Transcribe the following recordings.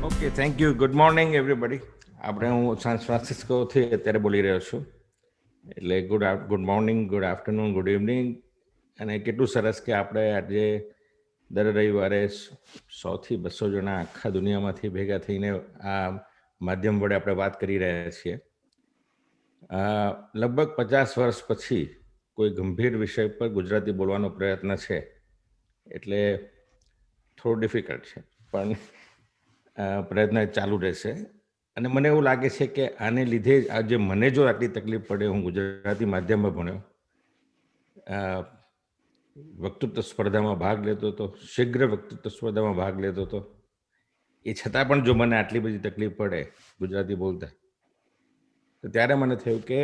Okay, thank you. Good morning everybody. આપણે હું San ફ્રાન્સિસ્કોથી અત્યારે બોલી રહ્યો છું. એટલે good morning, good afternoon, good evening. અને કેટલું સરસ કે આપણે આજે દર રવિવારે 100થી 200 જણા આખા દુનિયામાંથી ભેગા થઈને આ માધ્યમ વડે આપણે વાત કરી રહ્યા છીએ. લગભગ 50 વર્ષ પછી કોઈ ગંભીર વિષય પર ગુજરાતી બોલવાનો પ્રયત્ન છે, એટલે થોડું ડિફિકલ્ટ છે, પણ પ્રયત્ન ચાલુ રહેશે. અને મને એવું લાગે છે કે આને લીધે જ આજે મને જો આટલી તકલીફ પડે, હું ગુજરાતી માધ્યમમાં ભણ્યો, વક્તૃત્વ સ્પર્ધામાં ભાગ લેતો હતો, શીઘ્ર વક્તૃત્વ સ્પર્ધામાં ભાગ લેતો હતો, એ છતાં પણ જો મને આટલી બધી તકલીફ પડે ગુજરાતી બોલતા, તો ત્યારે મને થયું કે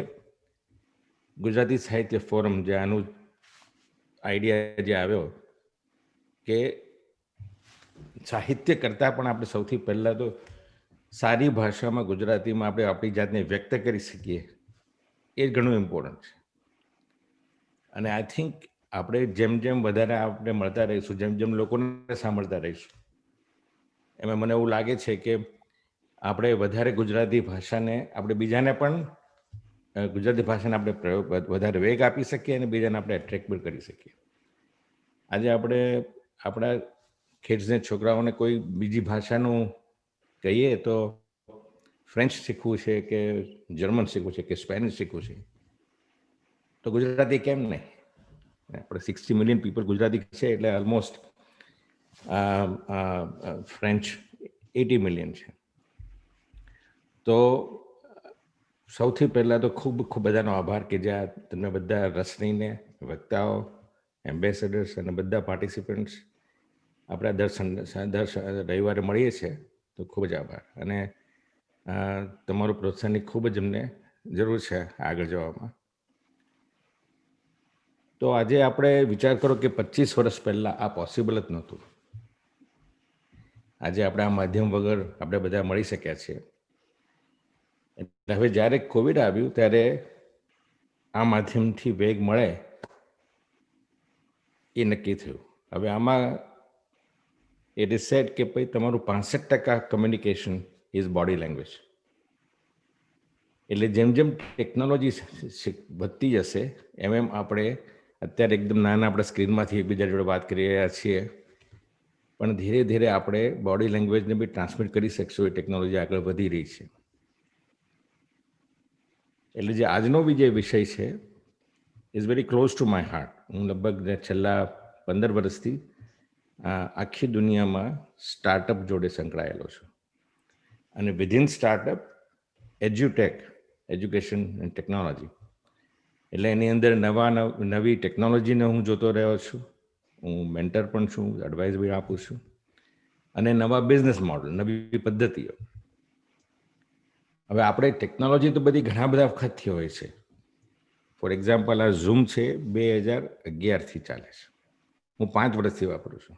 ગુજરાતી સાહિત્ય ફોરમ, જે આનું આઈડિયા જે આવ્યો કે સાહિત્ય કરતાં પણ આપણે સૌથી પહેલાં તો સારી ભાષામાં ગુજરાતીમાં આપણે આપણી જાતને વ્યક્ત કરી શકીએ, એ ઘણું ઇમ્પોર્ટન્ટ છે. અને આઈ થિંક આપણે જેમ જેમ વધારે આપણે મળતા રહીશું, જેમ જેમ લોકોને સાંભળતા રહીશું, એમાં મને એવું લાગે છે કે આપણે વધારે ગુજરાતી ભાષાને, આપણે બીજાને પણ ગુજરાતી ભાષાને આપણે વધારે વેગ આપી શકીએ અને બીજાને આપણે એટ્રેક્ટ પણ કરી શકીએ. આજે આપણે આપણા કિડ્સને, છોકરાઓને કોઈ બીજી ભાષાનું કહીએ તો ફ્રેન્ચ શીખવું છે કે જર્મન શીખવું છે કે સ્પેનિશ શીખવું છે, તો ગુજરાતી કેમ નહીં? આપણે 60 મિલિયન પીપલ ગુજરાતી છે, એટલે ઓલમોસ્ટ ફ્રેન્ચ 80 મિલિયન છે. તો સૌથી પહેલાં તો ખૂબ ખૂબ બધાનો આભાર કે જ્યાં તમે બધા રસ લઈને, વક્તાઓ, એમ્બેસેડર્સ અને બધા પાર્ટિસિપન્ટ્સ આપણે દર રવિવારે મળીએ છીએ, તો ખૂબ જ આભાર. અને તમારું પ્રોત્સાહનની ખૂબ જ અમને જરૂર છે આગળ જવામાં. તો આજે આપણે વિચાર કરો કે 25 વર્ષ પહેલાં આ પોસિબલ જ નહોતું. આજે આપણે આ માધ્યમ વગર આપણે બધા મળી શક્યા છીએ. હવે જ્યારે કોવિડ આવ્યું ત્યારે આ માધ્યમથી વેગ મળે એ નક્કી થયું. હવે આમાં ઇટ ઇઝ સેડ કે ભાઈ તમારું 65% કમ્યુનિકેશન ઇઝ બોડી લેંગ્વેજ. એટલે જેમ જેમ ટેકનોલોજી વધતી જશે એમ એમ આપણે અત્યારે એકદમ નાના આપણા સ્ક્રીનમાંથી એકબીજા જોડે વાત કરી રહ્યા છીએ, પણ ધીરે ધીરે આપણે બોડી લેંગ્વેજને બી ટ્રાન્સમિટ કરી શકશું. એ ટેકનોલોજી આગળ વધી રહી છે. એટલે જે આજનો બી જે વિષય છે is very close to my heart. હું લગભગ છેલ્લા 15 વર્ષથી આખી દુનિયામાં સ્ટાર્ટઅપ જોડે સંકળાયેલો છું. અને વિધિન સ્ટાર્ટઅપ એજ્યુટેક, એજ્યુકેશન એન્ડ ટેકનોલોજી, એટલે એની અંદર નવી ટેકનોલોજીને હું જોતો રહ્યો છું. હું મેન્ટર પણ છું, એડવાઇસ બી આપું છું, અને નવા બિઝનેસ મોડલ, નવી પદ્ધતિઓ. હવે આપણે ટેકનોલોજી તો બધી ઘણા બધા વખતથી હોય છે. ફોર એક્ઝામ્પલ, આ ઝૂમ છે 2011થી ચાલે છે. હું 5 વર્ષથી વાપરું છું.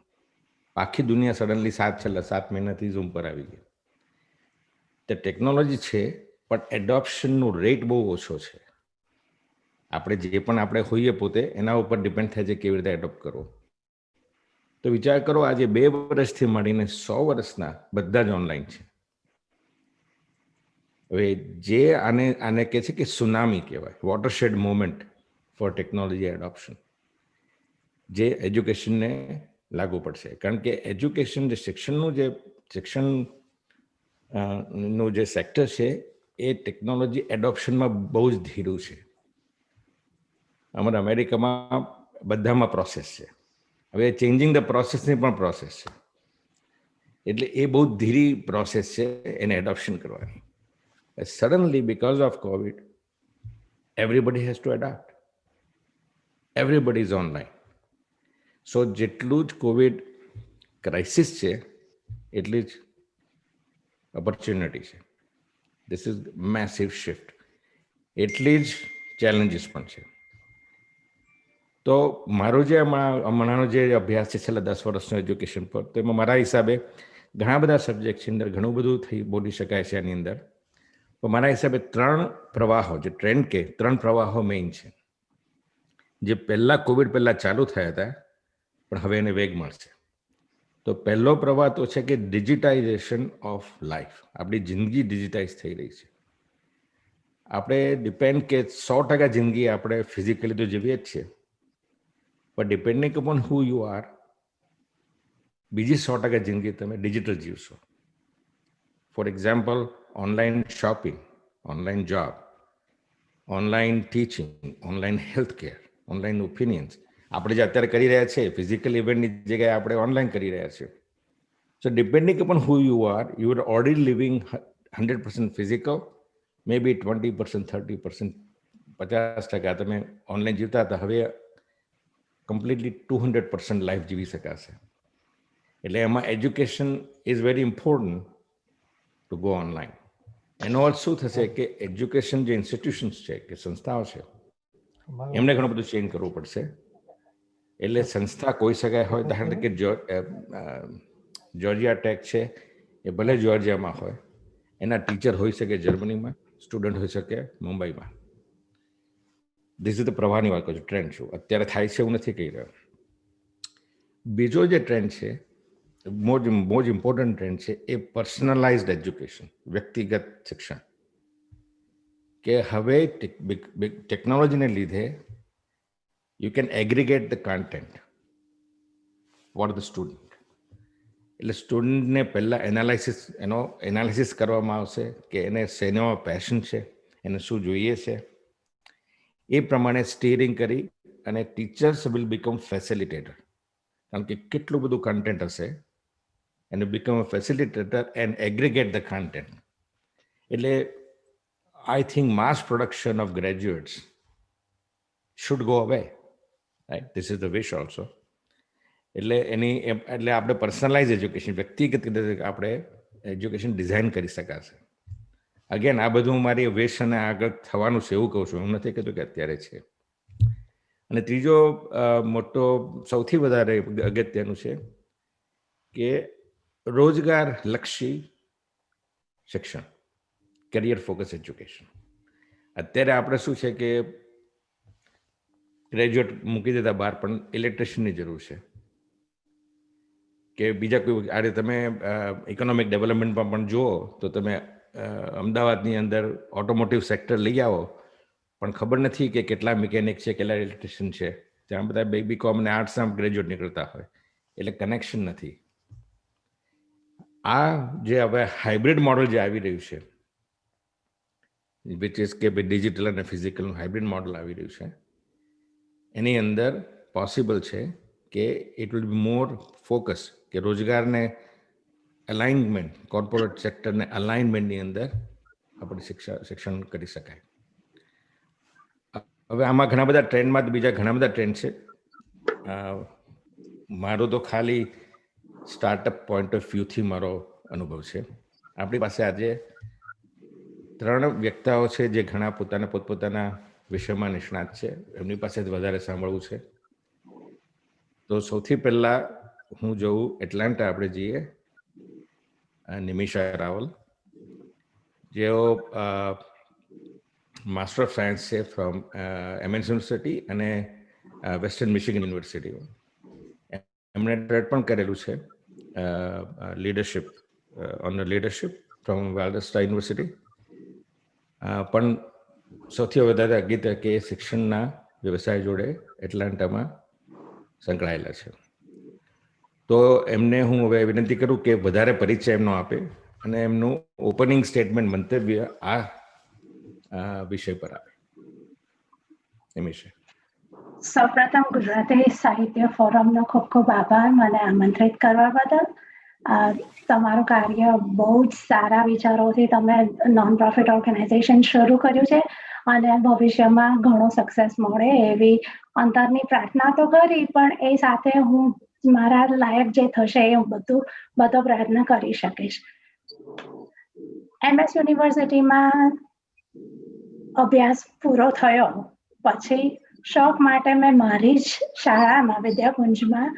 આખી દુનિયા સડનલી છેલ્લા 7 મહિનાથી ઝૂમ પર આવી ગઈ. તે ટેકનોલોજી છે, પણ એડોપ્શનનો રેટ બહુ ઓછો છે. આપણે જે પણ આપણે હોઈએ પોતે એના ઉપર ડિપેન્ડ થાય છે કેવી રીતે એડોપ્ટ કરવો. તો વિચાર કરો, આજે 2 વર્ષથી મળીને 100 વર્ષના બધા જ ઓનલાઈન છે. હવે જે આને કહે છે કે સુનામી કહેવાય, watershed moment for technology adoption, જે એજ્યુકેશનને લાગુ પડશે. કારણ કે એજ્યુકેશન, જે શિક્ષણનું જે સેક્ટર છે, એ ટેકનોલોજી એડોપ્શનમાં બહુ જ ધીરું છે. અમારા અમેરિકામાં બધામાં પ્રોસેસ છે. હવે ચેન્જિંગ ધ પ્રોસેસની પણ પ્રોસેસ છે. એટલે એ બહુ ધીરી પ્રોસેસ છે એને એડોપ્શન કરવાની. Suddenly, because of COVID, everybody has to adapt. Everybody is online. So જેટલું જ કોવિડ ક્રાઇસિસ છે એટલી જ ઓપોર્ચ્યુનિટી છે. This is massive shift. એટલી જ ચેલેન્જીસ પણ છે. તો મારો જે હમણાંનો જે અભ્યાસ છે છેલ્લા 10 વર્ષનો એજ્યુકેશન પર, તો એમાં મારા હિસાબે ઘણા બધા સબ્જેક્ટ છે, અંદર ઘણું બધું બોલી શકાય છે એની અંદર. તો મારા હિસાબે 3 પ્રવાહો, જે ટ્રેન્ડ કે 3 પ્રવાહો મેઇન છે, જે કોવિડ પહેલાં ચાલુ થયા હતા, પણ હવે એને વેગ મળશે. તો પહેલો પ્રવાહ તો છે કે ડિજિટાઇઝેશન ઓફ લાઈફ. આપણી જિંદગી ડિજિટાઇઝ થઈ રહી છે. આપણે ડિપેન્ડ કે 100% જિંદગી આપણે ફિઝિકલી તો જીવીએ જ છીએ, પણ depending upon who you are, બીજી 100% જિંદગી તમે ડિજિટલ જીવશો. For example, online shopping, online job, online teaching, online health care, online opinions. આપણે જે અત્યારે કરી રહ્યા છીએ ફિઝિકલ ઇવેન્ટની જગ્યાએ આપણે ઓનલાઈન કરી રહ્યા છીએ. So depending upon who you are already living 100% physical, may be 20%, 30%, 50% તમે ઓનલાઈન જીવતા હતા, હવે કમ્પ્લીટલી 200% લાઈફ જીવી શકાશે. એટલે એમાં education is very important to go online. એનો અર્થ શું થશે કે એજ્યુકેશન જે ઇન્સ્ટિટ્યુશન્સ છે, કે સંસ્થાઓ છે, એમને ઘણું બધું ચેન્જ કરવું પડશે. એટલે સંસ્થા કોઈ શકાય હોય, દાખલા તરીકે જોર્જિયા ટેક છે, એ ભલે જોર્જિયામાં હોય, એના ટીચર હોઈ શકે જર્મનીમાં, સ્ટુડન્ટ હોઈ શકે મુંબઈમાં. ધીસ ઇઝ ધ પ્રવાહની વાત કરું છું, ટ્રેન્ડ છું અત્યારે થાય છે એવું નથી કહી રહ્યો. બીજો જે ટ્રેન્ડ છે, મોજ ઇમ્પોર્ટન્ટ ટ્રેન્ડ છે, એ પર્સનલાઇઝડ એજ્યુકેશન, વ્યક્તિગત શિક્ષણ. કે હવે ટેકનોલોજીને લીધે you can aggregate the content for the student. એટલે સ્ટુડન્ટને પહેલાં એનાલિસિસ કરવામાં આવશે કે એને શેનામાં પેશન છે, એને શું જોઈએ છે. એ પ્રમાણે સ્ટીરિંગ કરી અને ટીચર્સ વિલ બીકમ ફેસિલિટેટર. કારણ કે કેટલું બધું કન્ટેન્ટ હશે, and you become a facilitator and aggregate the content. એટલે I think mass production of graduates should go away, right? This is the wish also. એટલે આપણે પર્સનલાઇઝ એજ્યુકેશન, વ્યક્તિગત આપણે એજ્યુકેશન ડિઝાઇન કરી શકાશે. અગેન આ બધું મારી વિશ અને આગળ થવાનું છે એવું કહું છું, હું નથી કહેતો કે અત્યારે છે. અને ત્રીજો મોટો સૌથી વધારે અગત્યનું છે કે રોજગાર લક્ષી શિક્ષણ, કરિયર ફોકસ એજ્યુકેશન. અત્યારે આપણે શું છે કે ગ્રેજ્યુએટ મૂકી દેતા બહાર, પણ ઇલેક્ટ્રિશિયનની જરૂર છે કે બીજા કોઈ. આજે તમે ઇકોનોમિક ડેવલપમેન્ટમાં પણ જુઓ તો તમે અમદાવાદની અંદર ઓટોમોટિવ સેક્ટર લઈ આવો, પણ ખબર નથી કે કેટલા મિકેનિક છે, કેટલા ઇલેક્ટ્રિશિયન છે. ત્યાં બધા BCom અને આર્ટ્સના ગ્રેજ્યુએટ નીકળતા હોય, એટલે કનેક્શન નથી. આ જે હવે હાઇબ્રિડ મોડલ જે આવી રહ્યું છે, વિચ ઇઝ કે ભાઈ ડિજિટલ અને ફિઝિકલનું હાઇબ્રિડ મોડલ આવી રહ્યું છે, એની અંદર પોસિબલ છે કે it will be more focus, કે રોજગારને અલાઇનમેન્ટ, કોર્પોરેટ સેક્ટરને અલાઇનમેન્ટની અંદર આપણે શિક્ષણ કરી શકાય. હવે આમાં ઘણા બધા ટ્રેન્ડમાં બીજા ઘણા બધા ટ્રેન્ડ છે. મારો તો ખાલી સ્ટાર્ટઅપ પોઈન્ટ ઓફ વ્યૂથી મારો અનુભવ છે. આપણી પાસે આજે 3 વ્યક્તિઓ છે જે ઘણા પોતપોતાના વિષયમાં નિષ્ણાત છે. એમની પાસે જ વધારે સાંભળવું છે. તો સૌથી પહેલા હું જોઉં એટલાન્ટા આપણે જઈએ, નિમિષા રાવલ, જેઓ માસ્ટર ઓફ સાયન્સ છે ફ્રોમ એમએસ યુનિવર્સિટી અને વેસ્ટર્ન મિશિગન યુનિવર્સિટી. એમણે ટ્રેડ પણ કરેલું છે leadership, on leadership from Valdosta university. પણ સૌથી વધારે અગત્ય કે શિક્ષણના વ્યવસાય જોડે એટલાન્ટામાં સંકળાયેલા છે. તો એમને હું હવે વિનંતી કરું કે વધારે પરિચય એમનો આપે અને એમનું ઓપનિંગ સ્ટેટમેન્ટ, મંતવ્ય આ વિષય પર આપે. નિમિષા. સૌપ્રથમ ગુજરાતી સાહિત્ય ફોરમનો ખૂબ ખૂબ આભાર મને આમંત્રિત કરવા બદલ. તમારું કાર્ય બહુ જ સારા વિચારોથી તમે નોન પ્રોફિટ ઓર્ગેનાઇઝેશન શરૂ કર્યું છે અને ભવિષ્યમાં ઘણો સક્સેસ મળે એવી અંતરની પ્રાર્થના તો કરી, પણ એ સાથે હું મારા લાયક જે થશે એ હું બધો પ્રયત્ન કરી શકીશ. MS યુનિવર્સિટીમાં અભ્યાસ પૂરો થયો પછી શોખ માટે મેં મારી જ શાળામાં વિદ્યાકુંજમાં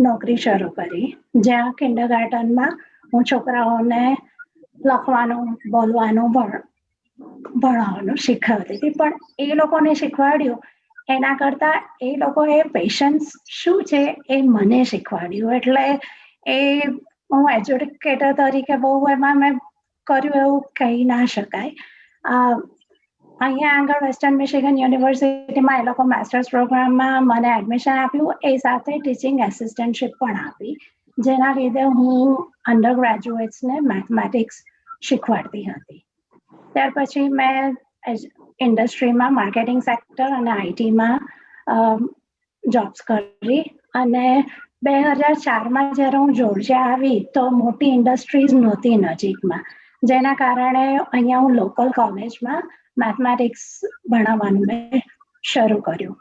નોકરી શરૂ કરી, જ્યાં કિન્ડરગાર્ટનમાં હું છોકરાઓને લખવાનું, બોલવાનું, ભણાવવાનું શીખવતી હતી. પણ એ લોકોને શીખવાડ્યું એના કરતાં એ લોકોએ પેશન્સ શું છે એ મને શીખવાડ્યું. એટલે એ હું એજ્યુકેટર તરીકે બહુ એમાં મેં કર્યું એવું કહી ના શકાય. અહીંયા આગળ વેસ્ટર્ન મિશિગન યુનિવર્સિટીમાં એ લોકો માસ્ટર્સ પ્રોગ્રામમાં મને એડમિશન આપ્યું, એ સાથે ટીચિંગ એસિસ્ટન્ટશીપ પણ આપી, જેના લીધે હું અંડર ગ્રેજ્યુએટ્સને મેથમેટિક્સ શીખવાડતી હતી. ત્યાર પછી મેં ઇન્ડસ્ટ્રીમાં માર્કેટિંગ સેક્ટર અને આઈટીમાં જોબ્સ કરી, અને 2004માં જ્યારે હું જોર્જિયા આવી તો મોટી ઇન્ડસ્ટ્રીઝ નહોતી નજીકમાં, જેના કારણે અહીંયા હું લોકલ કોલેજમાં મેથમેટિક્સ ભણાવવાનું મેં શરૂ કર્યું.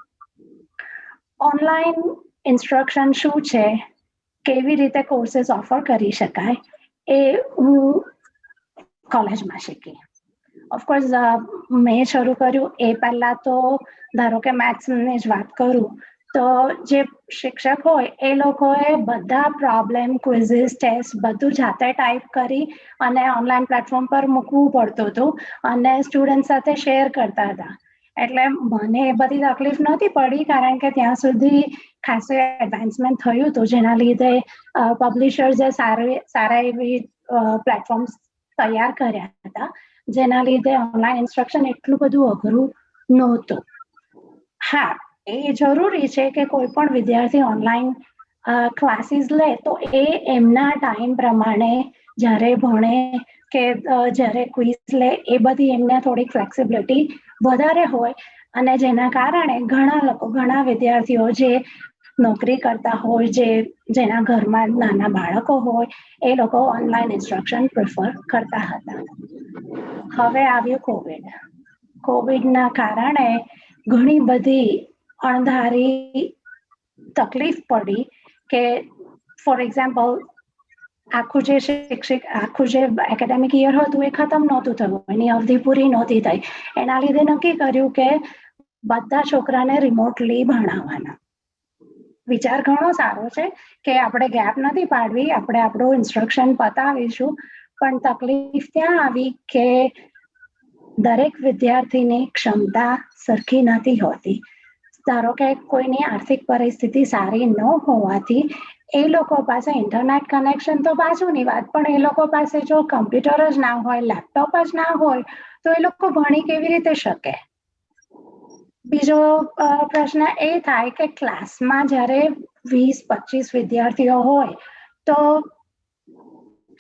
ઓનલાઈન ઇન્સ્ટ્રક્શન શું છે, કેવી રીતે કોર્सेस ઓફર કરી શકાય, એ હું કોલેજમાં શીખી. ઓફકોર્સ મેં શરૂ કર્યું એ પહેલા તો ધારો કે મેથ્સની જ વાત કરું તો જે શિક્ષક હોય એ લોકોએ બધા પ્રોબ્લેમ, ક્વિઝિસ, ટેસ્ટ બધું જાતે ટાઈપ કરી અને ઓનલાઈન પ્લેટફોર્મ પર મૂકવું પડતું હતું અને સ્ટુડન્ટ સાથે શેર કરતા હતા. એટલે મને એ બધી તકલીફ નહોતી પડી, કારણ કે ત્યાં સુધી ખાસું એડવાન્સમેન્ટ થયું હતું, જેના લીધે પબ્લિશર્સે સારા એવી પ્લેટફોર્મ્સ તૈયાર કર્યા હતા, જેના લીધે ઓનલાઈન ઇન્સ્ટ્રક્શન એટલું બધું અઘરું નહોતું. હા, એ જરૂરી છે કે કોઈ પણ વિદ્યાર્થી ઓનલાઈન ક્લાસીસ લે તો એ એમના ટાઈમ પ્રમાણે જ્યારે ભણે કે જ્યારે ક્વિઝ લે એ બધી એમને થોડીક ફ્લેક્સિબિલિટી વધારે હોય, અને જેના કારણે ઘણા વિદ્યાર્થીઓ જે નોકરી કરતા હોય, જેના ઘરમાં નાના બાળકો હોય, એ લોકો ઓનલાઈન ઇન્સ્ટ્રક્શન પ્રિફર કરતા હતા. હવે આવ્યું કોવિડના કારણે ઘણી બધી અણધારી તકલીફ પડી કે ફોર એક્ઝામ્પલ આખું જે એકેડેમિક યર હતું એ ખતમ નહોતું થયું, એની અવધિ પૂરી નહોતી થઈ. એના લીધે નક્કી કર્યું કે બધા છોકરાને રિમોટલી ભણાવવાના. વિચાર ઘણો સારો છે કે આપણે ગેપ નથી પાડવી, આપણે આપણું ઇન્સ્ટ્રક્શન પતાવીશું, પણ તકલીફ ત્યાં આવી કે દરેક વિદ્યાર્થીની ક્ષમતા સરખી નથી હોતી. ધારો કે કોઈની આર્થિક પરિસ્થિતિ સારી ન હોવાથી એ લોકો પાસે ઇન્ટરનેટ કનેક્શન તો બાજુની વાત, પણ એ લોકો પાસે જો કમ્પ્યુટર જ ના હોય, લેપટોપ જ ના હોય, તો એ લોકો ભણી કેવી રીતે શકે? બીજો પ્રશ્ન એ થાય કે ક્લાસમાં જ્યારે 20-25 વિદ્યાર્થીઓ હોય તો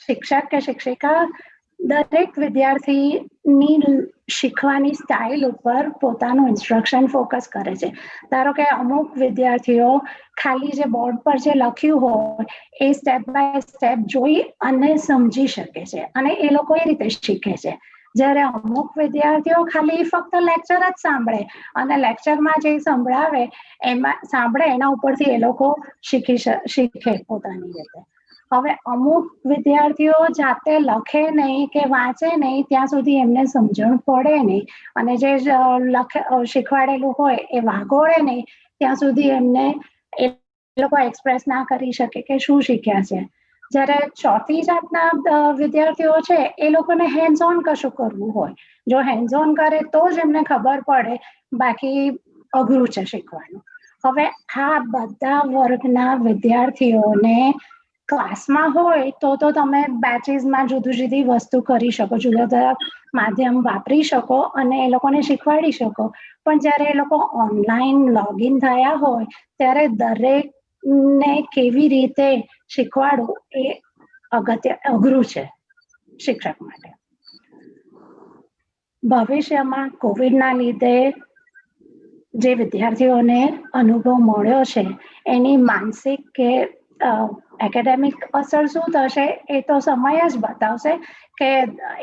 શિક્ષક કે શિક્ષિકા દરેક વિદ્યાર્થીની શીખવાની સ્ટાઇલ ઉપર પોતાનું ઇન્સ્ટ્રક્શન ફોકસ કરે છે. ધારો કે અમુક વિદ્યાર્થીઓ ખાલી જે બોર્ડ પર જે લખ્યું હોય એ સ્ટેપ બાય સ્ટેપ જોઈ અને સમજી શકે છે અને એ લોકો એ રીતે શીખે છે. જ્યારે અમુક વિદ્યાર્થીઓ ખાલી ફક્ત લેક્ચર જ સાંભળે અને લેક્ચરમાં જે સાંભળે એના ઉપરથી એ લોકો શીખે પોતાની રીતે. હવે અમુક વિદ્યાર્થીઓ જાતે લખે નહીં કે વાંચે નહીં ત્યાં સુધી એમને સમજણ પડે નહીં, અને જે શીખવાડેલું હોય એ વાગોળે નહીં ત્યાં સુધી એમને એ લોકો એક્સપ્રેસ ના કરી શકે કે શું શીખ્યા છે. જ્યારે ચોથી જાતના વિદ્યાર્થીઓ છે એ લોકોને હેન્ડ્સ ઓન કશું કરવું હોય, જો હેન્ડ્સ ઓન કરે તો જ એમને ખબર પડે, બાકી અઘરું છે શીખવાનું. હવે આ બધા વર્ગના વિદ્યાર્થીઓને ક્લાસમાં હોય તો તમે બેચીસમાં જુદી વસ્તુ કરી શકો, જુદા જુદા માધ્યમ વાપરી શકો અને એ લોકોને શીખવાડી શકો, પણ જ્યારે એ લોકો ઓનલાઈન લોગિન થયા હોય ત્યારે દરેકને કેવી રીતે શીખવાડવું એ અઘરું છે શિક્ષક માટે. ભવિષ્યમાં કોવિડના લીધે જે વિદ્યાર્થીઓને અનુભવ મળ્યો છે એની માનસિક કે એકેડેમિક અસર શું થશે એ તો સમય જ બતાવશે કે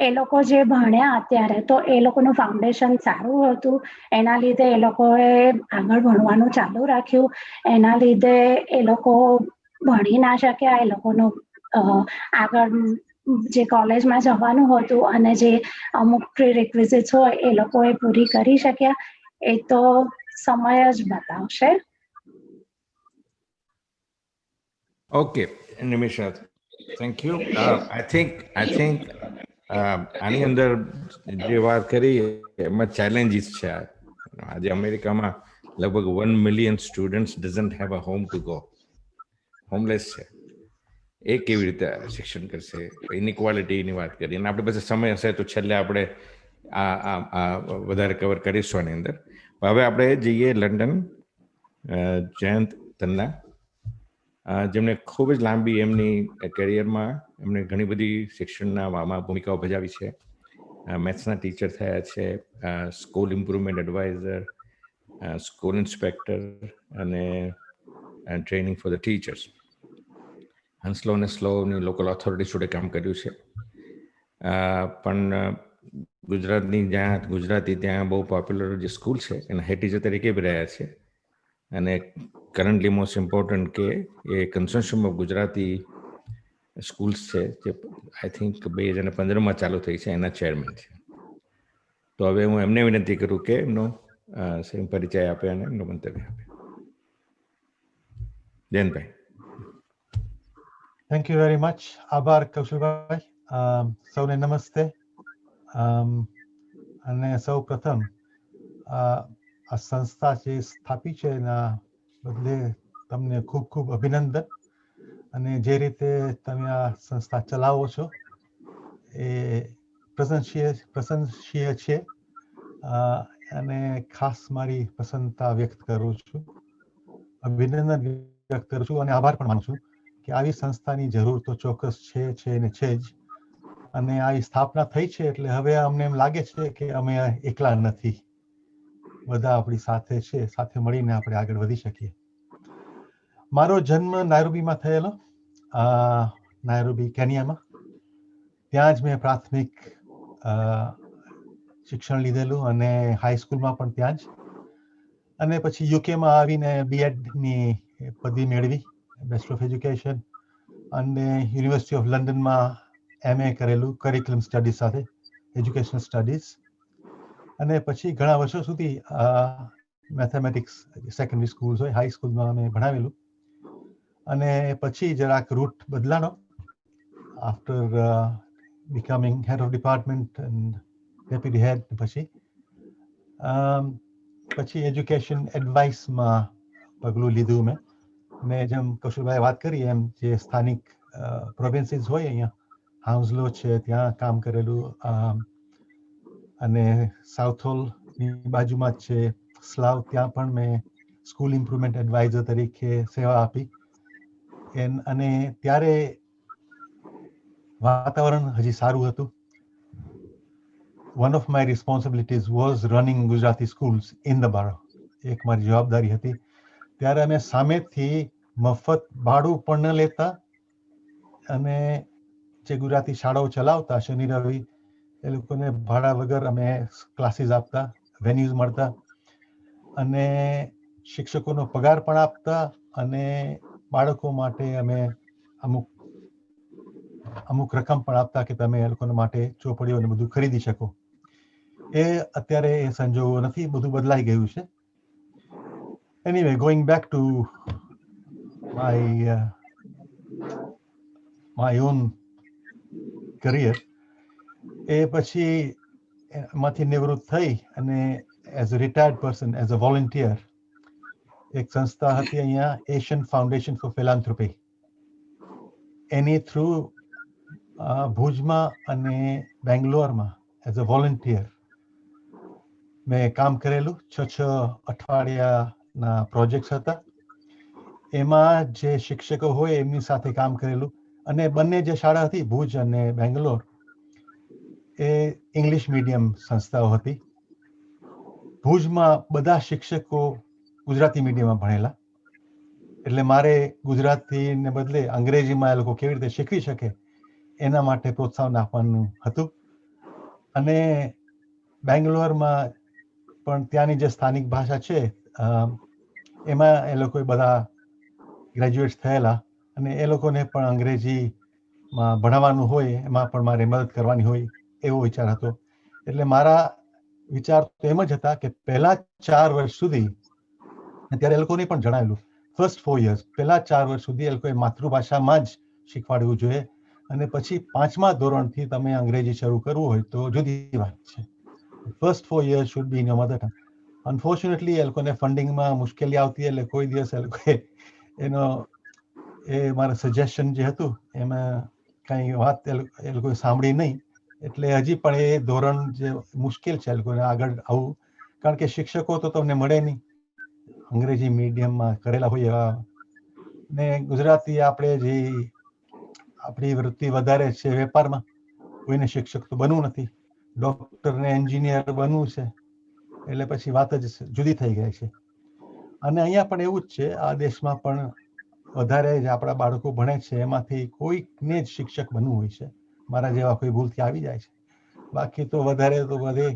એ લોકો જે ભણ્યા અત્યારે તો એ લોકોનું ફાઉન્ડેશન સારું હતું, એના લીધે એ લોકોએ આગળ ભણવાનું ચાલુ રાખ્યું, એના લીધે એ લોકો ભણી ના શક્યા, એ લોકોનું આગળ જે કોલેજમાં જવાનું હતું અને જે અમુક પ્રીરિક્વિઝિટ્સ હોય એ લોકોએ પૂરી કરી શક્યા, એ તો સમય જ બતાવશે. Okay, Nimisha, thank you. I think આની અંદર જે વાત કરી એમાં ચેલેન્જીસ છે. આજે અમેરિકામાં લગભગ 1 million students doesn't have a home to go, homeless છે. એ કેવી રીતે શિક્ષણ કરશે, ઇનઇક્વાલિટીની વાત કરી, અને આપણે પછી સમય હશે તો છેલ્લે આપણે આ વધારે કવર કરીશું આની અંદર. હવે આપણે જઈએ લંડન, જયંત તન્ના, જેમણે ખૂબ જ લાંબી એમની કેરિયરમાં એમણે ઘણી બધી શિક્ષણના આમાં ભૂમિકાઓ ભજાવી છે. મેથ્સના ટીચર થયા છે, school improvement adviser, school inspector અને ટ્રેનિંગ ફોર ધ ટીચર્સ. હંસલો અને સ્લોની લોકલ ઓથોરિટી જોડે કામ કર્યું છે. પણ ગુજરાતી ત્યાં બહુ પોપ્યુલર જે સ્કૂલ છે એના હેડ ટીચર તરીકે બી રહ્યા છે. અને કરન્ટલી મોસ્ટ ઇમ્પોર્ટન્ટ કે એ કન્સોર્શિયમ ઓફ ગુજરાતી સ્કૂલ્સ છે જે આઈ થિંક 2015માં ચાલુ થઈ છે, એના ચેરમેન છે. તો હવે હું એમને વિનંતી કરું કે એમનો પરિચય આપે અને એમનું મંતવ્ય આપે. જયંતભાઈ. Thank you very much. આભાર કૌશલભાઈ. સૌને નમસ્તે. અને સૌ પ્રથમ આ સંસ્થા જે સ્થાપી છે એના બદલે તમને ખૂબ ખૂબ અભિનંદન. અને જે રીતે તમે આ સંસ્થા ચલાવો છો એ પ્રશંસનીય છે. અને ખાસ મારી પ્રસન્નતા વ્યક્ત કરું છું, અભિનંદન વ્યક્ત કરું છું અને આભાર પણ માનું છું કે આવી સંસ્થાની જરૂર તો ચોક્કસ છે ને છે જ. અને આ સ્થાપના થઈ છે એટલે હવે અમને એમ લાગે છે કે અમે એકલા નથી, બધા આપણી સાથે છે, સાથે મળીને આપણે આગળ વધી શકીએ. મારો જન્મ નાયરોબીમાં થયેલો, નાયરોબી કેન્યામાં. ત્યાં જ મેં પ્રાથમિક શિક્ષણ લીધેલું અને હાઈસ્કૂલમાં પણ ત્યાં જ. અને પછી યુકેમાં આવીને બીએડની પદવી મેળવી, બેચલર ઓફ એજ્યુકેશન, અને યુનિવર્સિટી ઓફ લંડનમાં MA કરેલું કરિક્યુલમ સ્ટડીઝ સાથે, એજ્યુકેશનલ સ્ટડીઝ. અને પછી ઘણા વર્ષો સુધી મેથેમેટિક્સ સેકન્ડરી સ્કૂલ્સ હોય, હાઈસ્કૂલમાં અમે ભણાવેલું. અને પછી જરાક રૂટ બદલાનો. After becoming head of department and deputy head, પછી એજ્યુકેશન એડવાઇસમાં પગલું લીધું મેં. જેમ કૌશલભાઈ વાત કરી એમ જે સ્થાનિક પ્રોવિન્સીસ હોય અહીંયા, હાઉન્સલો છે ત્યાં કામ કરેલું, અને સાઉથહોલની બાજુમાં જ છે સ્લાવ, ત્યાં પણ મેં સ્કૂલ ઇમ્પ્રુવમેન્ટ એડવાઇઝર તરીકે સેવા આપી. અને ત્યારે વાતાવરણ હજી સારું હતું. One of my responsibilities was running Gujarati schools in the borough. એક મારી જવાબદારી હતી. ત્યારે અમે સામેથી મફત ભાડું પણ ન લેતા અને જે ગુજરાતી શાળાઓ ચલાવતા શનિ રવિ એ લોકોને ભાડા વગર અમે ક્લાસીસ આપતા, વેન્યુઝ મળતા, અને શિક્ષકોનો પગાર પણ આપતા, અને બાળકો માટે અમે અમુક રકમ પણ આપતા કે તમે એ લોકોના માટે ચોપડીઓ ને બધું ખરીદી શકો. અત્યારે એ સંજોગો નથી, બધું બદલાઈ ગયું છે. Anyway, going back to my own career, એ પછી માંથી નિવૃત્ત થઈ અને as a retired person, as a volunteer, એક સંસ્થા હતી અહીંયા, એશિયન ફાઉન્ડેશન ફોર ફિલાન્થ્રોપી, એની થ્રુ ભુજમાં અને બેંગ્લોરમાં એઝ અ વોલન્ટિયર મેં કામ કરેલું. 6 અઠવાડિયાના પ્રોજેક્ટ્સ હતા. એમાં જે શિક્ષકો હોય એમની સાથે કામ કરેલું. અને બંને જે શાળા હતી ભુજ અને બેંગ્લોર એ ઇંગ્લિશ મીડિયમ સંસ્થાઓ હતી. ભુજમાં બધા શિક્ષકો ગુજરાતી મીડિયમમાં ભણેલા, એટલે મારે ગુજરાતીને બદલે અંગ્રેજીમાં એ લોકો કેવી રીતે શીખવી શકે એના માટે પ્રોત્સાહન આપવાનું હતું. અને બેંગ્લોરમાં પણ ત્યાંની જે સ્થાનિક ભાષા છે એમાં એ લોકો બધા ગ્રેજ્યુએટ્સ થયેલા, અને એ લોકોને પણ અંગ્રેજીમાં ભણાવવાનું હોય, એમાં પણ મારે મદદ કરવાની હોય એવો વિચાર હતો. એટલે મારા વિચાર તો એમ જ હતા કે પહેલા 4 વર્ષ સુધી, ત્યારે એ લોકોને પણ જણાવેલું, ફર્સ્ટ 4 years, પહેલા 4 વર્ષ સુધી એ લોકોએ માતૃભાષામાં જ શીખવાડવું જોઈએ, અને પછી 5મા ધોરણથી તમે અંગ્રેજી શરૂ કરવું હોય તો જુદી વાત છે. First 4 years should be in your mother tongue. Unfortunately, એ લોકોને ફંડિંગમાં મુશ્કેલી આવતી, એટલે કોઈ દિવસ એ લોકોએ એનો એ મારા સજેશન જે હતું એમાં કાંઈ વાત એ લોકોએ સાંભળી નહીં, એટલે હજી પણ એ ધોરણ જે મુશ્કેલ છે એ લોકોને આગળ આવવું, કારણ કે શિક્ષકો તો તમને મળે નહીં, અંગ્રેજી મીડિયમમાં કરેલા હોય એવા, ને ગુજરાતી આપણે જે આપણી વૃત્તિ વધારે છે વેપારમાં, કોઈને શિક્ષક તો બનવું નથી, ડૉક્ટર ને એન્જિનિયર બનવું છે, એટલે પછી વાત જ જુદી થઈ ગઈ છે. અને અહીંયા પણ એવું જ છે, આ દેશમાં પણ વધારે જ આપણા બાળકો ભણે છે એમાંથી કોઈકને જ શિક્ષક બનવું હોય છે, મારા જેવા કોઈ ભૂલથી આવી જાય છે, બાકી તો વધારે તો બધે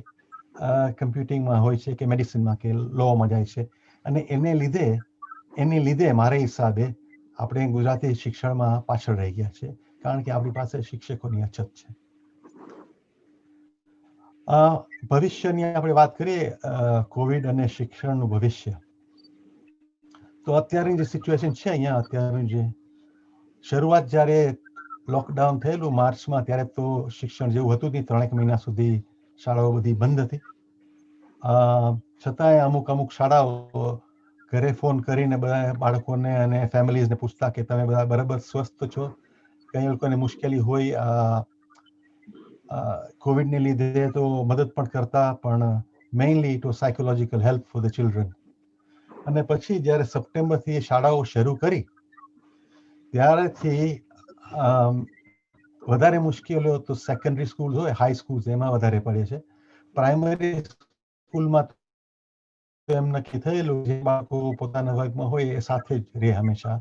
કમ્પ્યુટિંગમાં હોય છે કે મેડિસિનમાં કે લોમાં જાય છે. અને એને લીધે મારા હિસાબે આપણે ગુજરાતી શિક્ષણમાં પાછળ રહી ગયા છે, કારણ કે આપણી પાસે શિક્ષકોની અછત છે. ભવિષ્યની આપણે વાત કરીએ, કોવિડ અને શિક્ષણનું ભવિષ્ય, તો અત્યારની જે સિચ્યુએશન છે અહીંયા, અત્યારનું જે શરૂઆત જ્યારે લોકડાઉન થયેલું માર્ચમાં, ત્યારે તો શિક્ષણ જેવું હતું નહીં, 3 મહિના સુધી શાળાઓ બધી બંધ હતી. છતાંય અમુક શાળાઓ ઘરે ફોન કરીને બધા બાળકોને અને ફેમિલીઝને પૂછતા કે તમે બધા બરાબર સ્વસ્થ છો, કઈ લોકોને મુશ્કેલી હોય કોવિડને લીધે તો મદદ પણ કરતા, પણ mainly it was psychological help for the children. અને પછી જ્યારે સપ્ટેમ્બરથી શાળાઓ શરૂ કરી ત્યારેથી વધારે મુશ્કેલીઓ તો સેકન્ડરી સ્કૂલ હોય, હાઈ સ્કૂલ, એમાં વધારે પડે છે. પ્રાઇમરી સ્કૂલમાં તો એમ નક્કી થયેલું જે બાળકો પોતાના વર્ગમાં હોય એ સાથે જ રહે હંમેશા,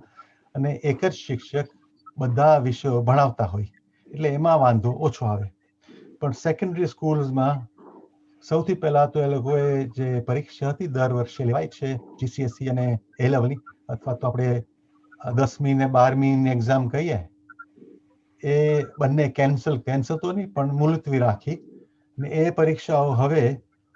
અને એક જ શિક્ષક બધા વિષયો ભણાવતા હોય, એટલે એમાં વાંધો ઓછો આવે. પણ સેકન્ડરી સ્કૂલ્સમાં સૌથી પહેલા તો એ લોકોએ જે પરીક્ષા હતી દર વર્ષે લેવાય છે, GCSE અને A લેવલની, અથવા તો આપણે 10મી ને 12મીની એક્ઝામ કહીએ, એ બંને કેન્સલ તો નહીં પણ મુલતવી રાખી, ને એ પરીક્ષાઓ હવે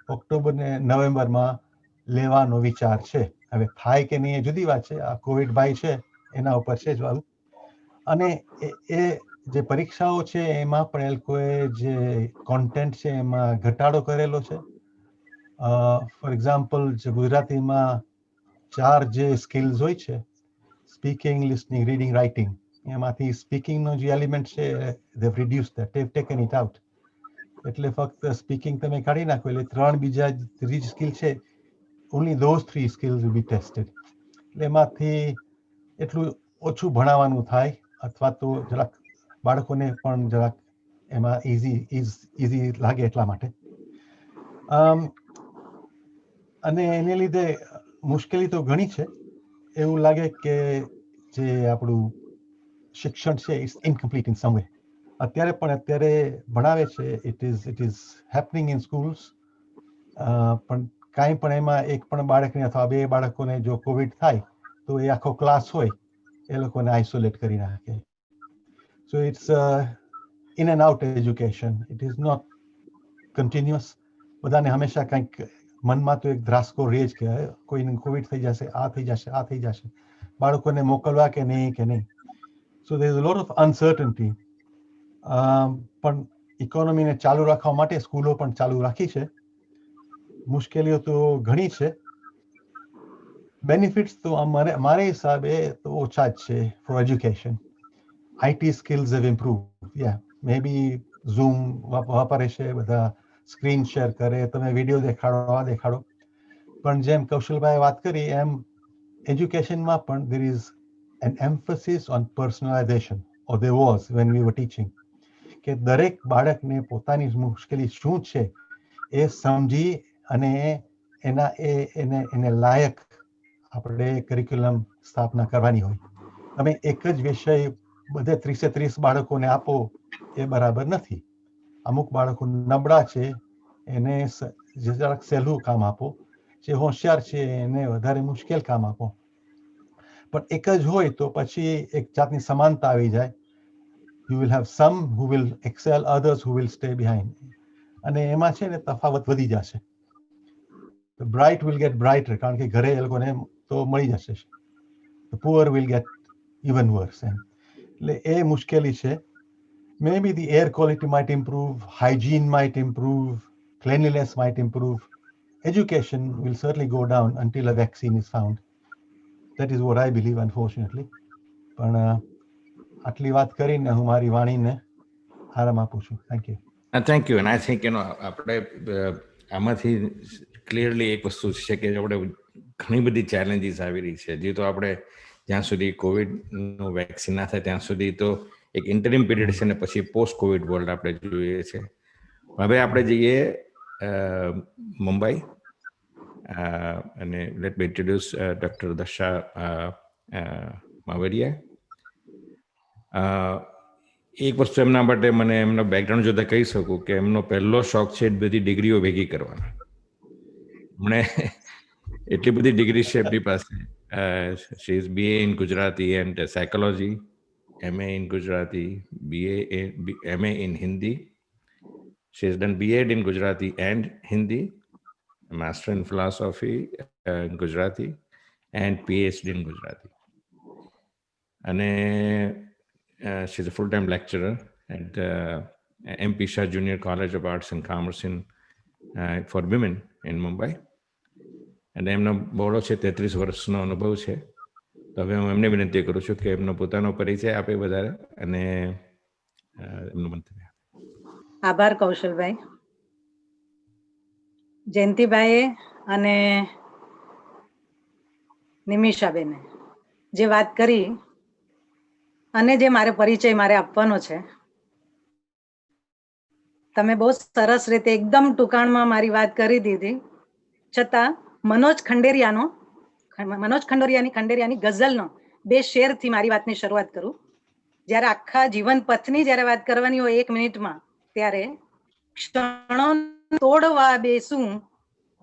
ઓક્ટોબર ને નવેમ્બરમાં લેવાનો વિચાર છે. હવે થાય કે નહીં એ જુદી વાત છે, આ કોવિડ ભાઈ છે એના ઉપર છે જ વાળું. અને એ જે પરીક્ષાઓ છે એમાં પણ એ લોકોએ જે કોન્ટેન્ટ છે એમાં ઘટાડો કરેલો છે. ફોર એક્ઝામ્પલ, જે ગુજરાતીમાં 4 જે સ્કિલ્સ હોય છે, સ્પીકિંગ, લિસનિંગ, રીડિંગ, રાઇટિંગ, એમાંથી સ્પીકિંગનો જે એલિમેન્ટ છે they have reduced that, they've taken it out. એટલે ફક્ત સ્પીકિંગ તમે કાઢી નાખો એટલે 3 બીજા ત્રીજી સ્કિલ છે, only those 3 skills will be tested. એટલે એમાંથી એટલું ઓછું ભણાવવાનું થાય, અથવા તો જરાક બાળકોને પણ જરાક એમાં ઈઝી લાગે એટલા માટે. અને એને લીધે મુશ્કેલી તો ઘણી છે, એવું લાગે કે જે આપણું શિક્ષણ છે it's incomplete in some way. અત્યારે ભણાવે છે, it is happening in schools, પણ કાંઈ પણ એમાં એક પણ બાળકને અથવા 2 બાળકોને જો કોવિડ થાય તો એ આખો ક્લાસ હોય એ લોકોને આઇસોલેટ કરી નાખે. So it's in and out education, it is not continuous. બધાને હંમેશા કંઈક મનમાં તો એક ધ્રાસકો રહે જ કે કોઈને કોવિડ થઈ જશે, આ થઈ જશે, બાળકોને મોકલવા કે નહીં. So there is a lot of uncertainty. પણ ઇકોનોમીને ચાલુ રાખવા માટે સ્કૂલો પણ ચાલુ રાખી છે. મુશ્કેલીઓ તો ઘણી છે. બેનિફિટ્સ તો મારા હિસાબે તો ઓછા જ છે for education. IT skills have improved. Yeah, maybe Zoom વાપરે છે, બધા સ્ક્રીન શેર કરે, તમે વિડીયો દેખાડો. પણ જેમ કૌશલભાઈ વાત કરી એમ એજ્યુકેશનમાં પણ there is an emphasis on personalization, or there was when we were teaching, કે દરેક બાળકને પોતાની મુશ્કેલી શું છે એ સમજી અને એને લાયક આપણે કરિક્યુલમ સ્થાપના કરવાની હોય. તમે એક જ વિષય બધે 30 બાળકોને આપો એ બરાબર નથી. અમુક બાળકો નબળા છે એને જરાક સહેલું કામ આપો, જે હોશિયાર છે એને વધારે મુશ્કેલ કામ આપો. પણ એક જ હોય તો પછી એક જાતની સમાનતા આવી જાય. You will have some who will excel, others who will stay behind. અને એમાં છે ને તફાવત વધી જશે. The bright will get brighter, કારણ કે ઘરે એ લોકોને તો મળી જશે. The poor will get even worse. એટલે એ મુશ્કેલી છે. Maybe the air quality might improve, hygiene might improve, cleanliness might improve. Education will certainly go down until a vaccine is found. That is what I believe, unfortunately. પણ આટલી વાત કરીને હું મારી વાણીને આરામ આપું છું. Thank you. Thank you. And I think આપણે આમાંથી ક્લિયરલી એક વસ્તુ છે કે આપણે ઘણી બધી ચેલેન્જીસ આવી રહી છે, જે તો આપણે જ્યાં સુધી કોવિડનું વેક્સિન ના થાય ત્યાં સુધી તો એક ઇન્ટરિમ પીરિયડ છે ને પછી પોસ્ટ કોવિડ વર્લ્ડ આપણે જોઈએ છે. હવે આપણે જઈએ મુંબઈ અને લેટ મી ઇન્ટ્રોડ્યુસ ડૉક્ટર દશા માવરિયા. એક વસ્તુ એમના માટે મને એમનો બેકગ્રાઉન્ડ જોતા કહી શકું કે એમનો પહેલો શોખ છે બધી ડિગ્રીઓ ભેગી કરવાનો. એમણે એટલી બધી ડિગ્રી છે એમની પાસે. She is BA in Gujarati and psychology, MA in Gujarati, MA in Hindi. She has done B.Ed in Gujarati and Hindi, a Master in Philosophy in Gujarati, and PhD in Gujarati. And she's a full-time lecturer at MP Shah Junior College of Arts and Commerce for Women in Mumbai. અને એમનો બહોળો છે 33 વર્ષનો અનુભવ છે. તો હવે હું એમને વિનંતી કરું છું કે એમનો પોતાનો પરિચય આપે વધારે અને એમનું મંતવ્ય. આભાર કૌશલભાઈ. જયંતિભાઈએ અને નિમિષાબેને જે વાત કરી અને જે મારે પરિચય મારે આપવાનો છે, તમે બહુ સરસ રીતે એકદમ ટૂંકાણમાં મારી વાત કરી દીધી. છતાં મનોજ ખંડેરિયાની ગઝલનો 2 શેરથી મારી વાતની શરૂઆત કરું. જ્યારે આખા જીવન પથની જ્યારે વાત કરવાની હોય 1 મિનિટમાં, ત્યારે ક્ષણો તોડવા બેસું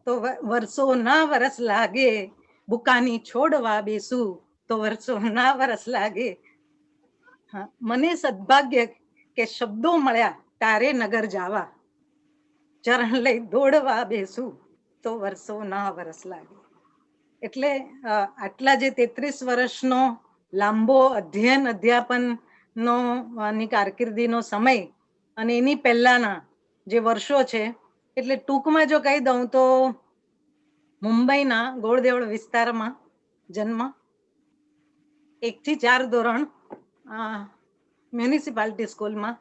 તો વર્ષો ના વરસ લાગે, બુકાની છોડવા બેસું તો વર્ષો ના વરસ લાગે. હા, મને સદભાગ્ય કે શબ્દો મળ્યા તારે નગર જાવા, ચરણ લઈ દોડવા બેસું તો વર્ષો ના વરસ લાગે. એટલે આટલા જે 33 વર્ષનો લાંબો અધ્યાપનનો ની કારકિર્દીનો સમય અને એની પહેલાના જે વર્ષો છે, એટલે ટૂંકમાં જો કહી દઉં તો મુંબઈના ગોળદેવળ વિસ્તારમાં જન્મ, 1 થી 4 ધોરણ મ્યુનિસિપાલિટી સ્કૂલમાં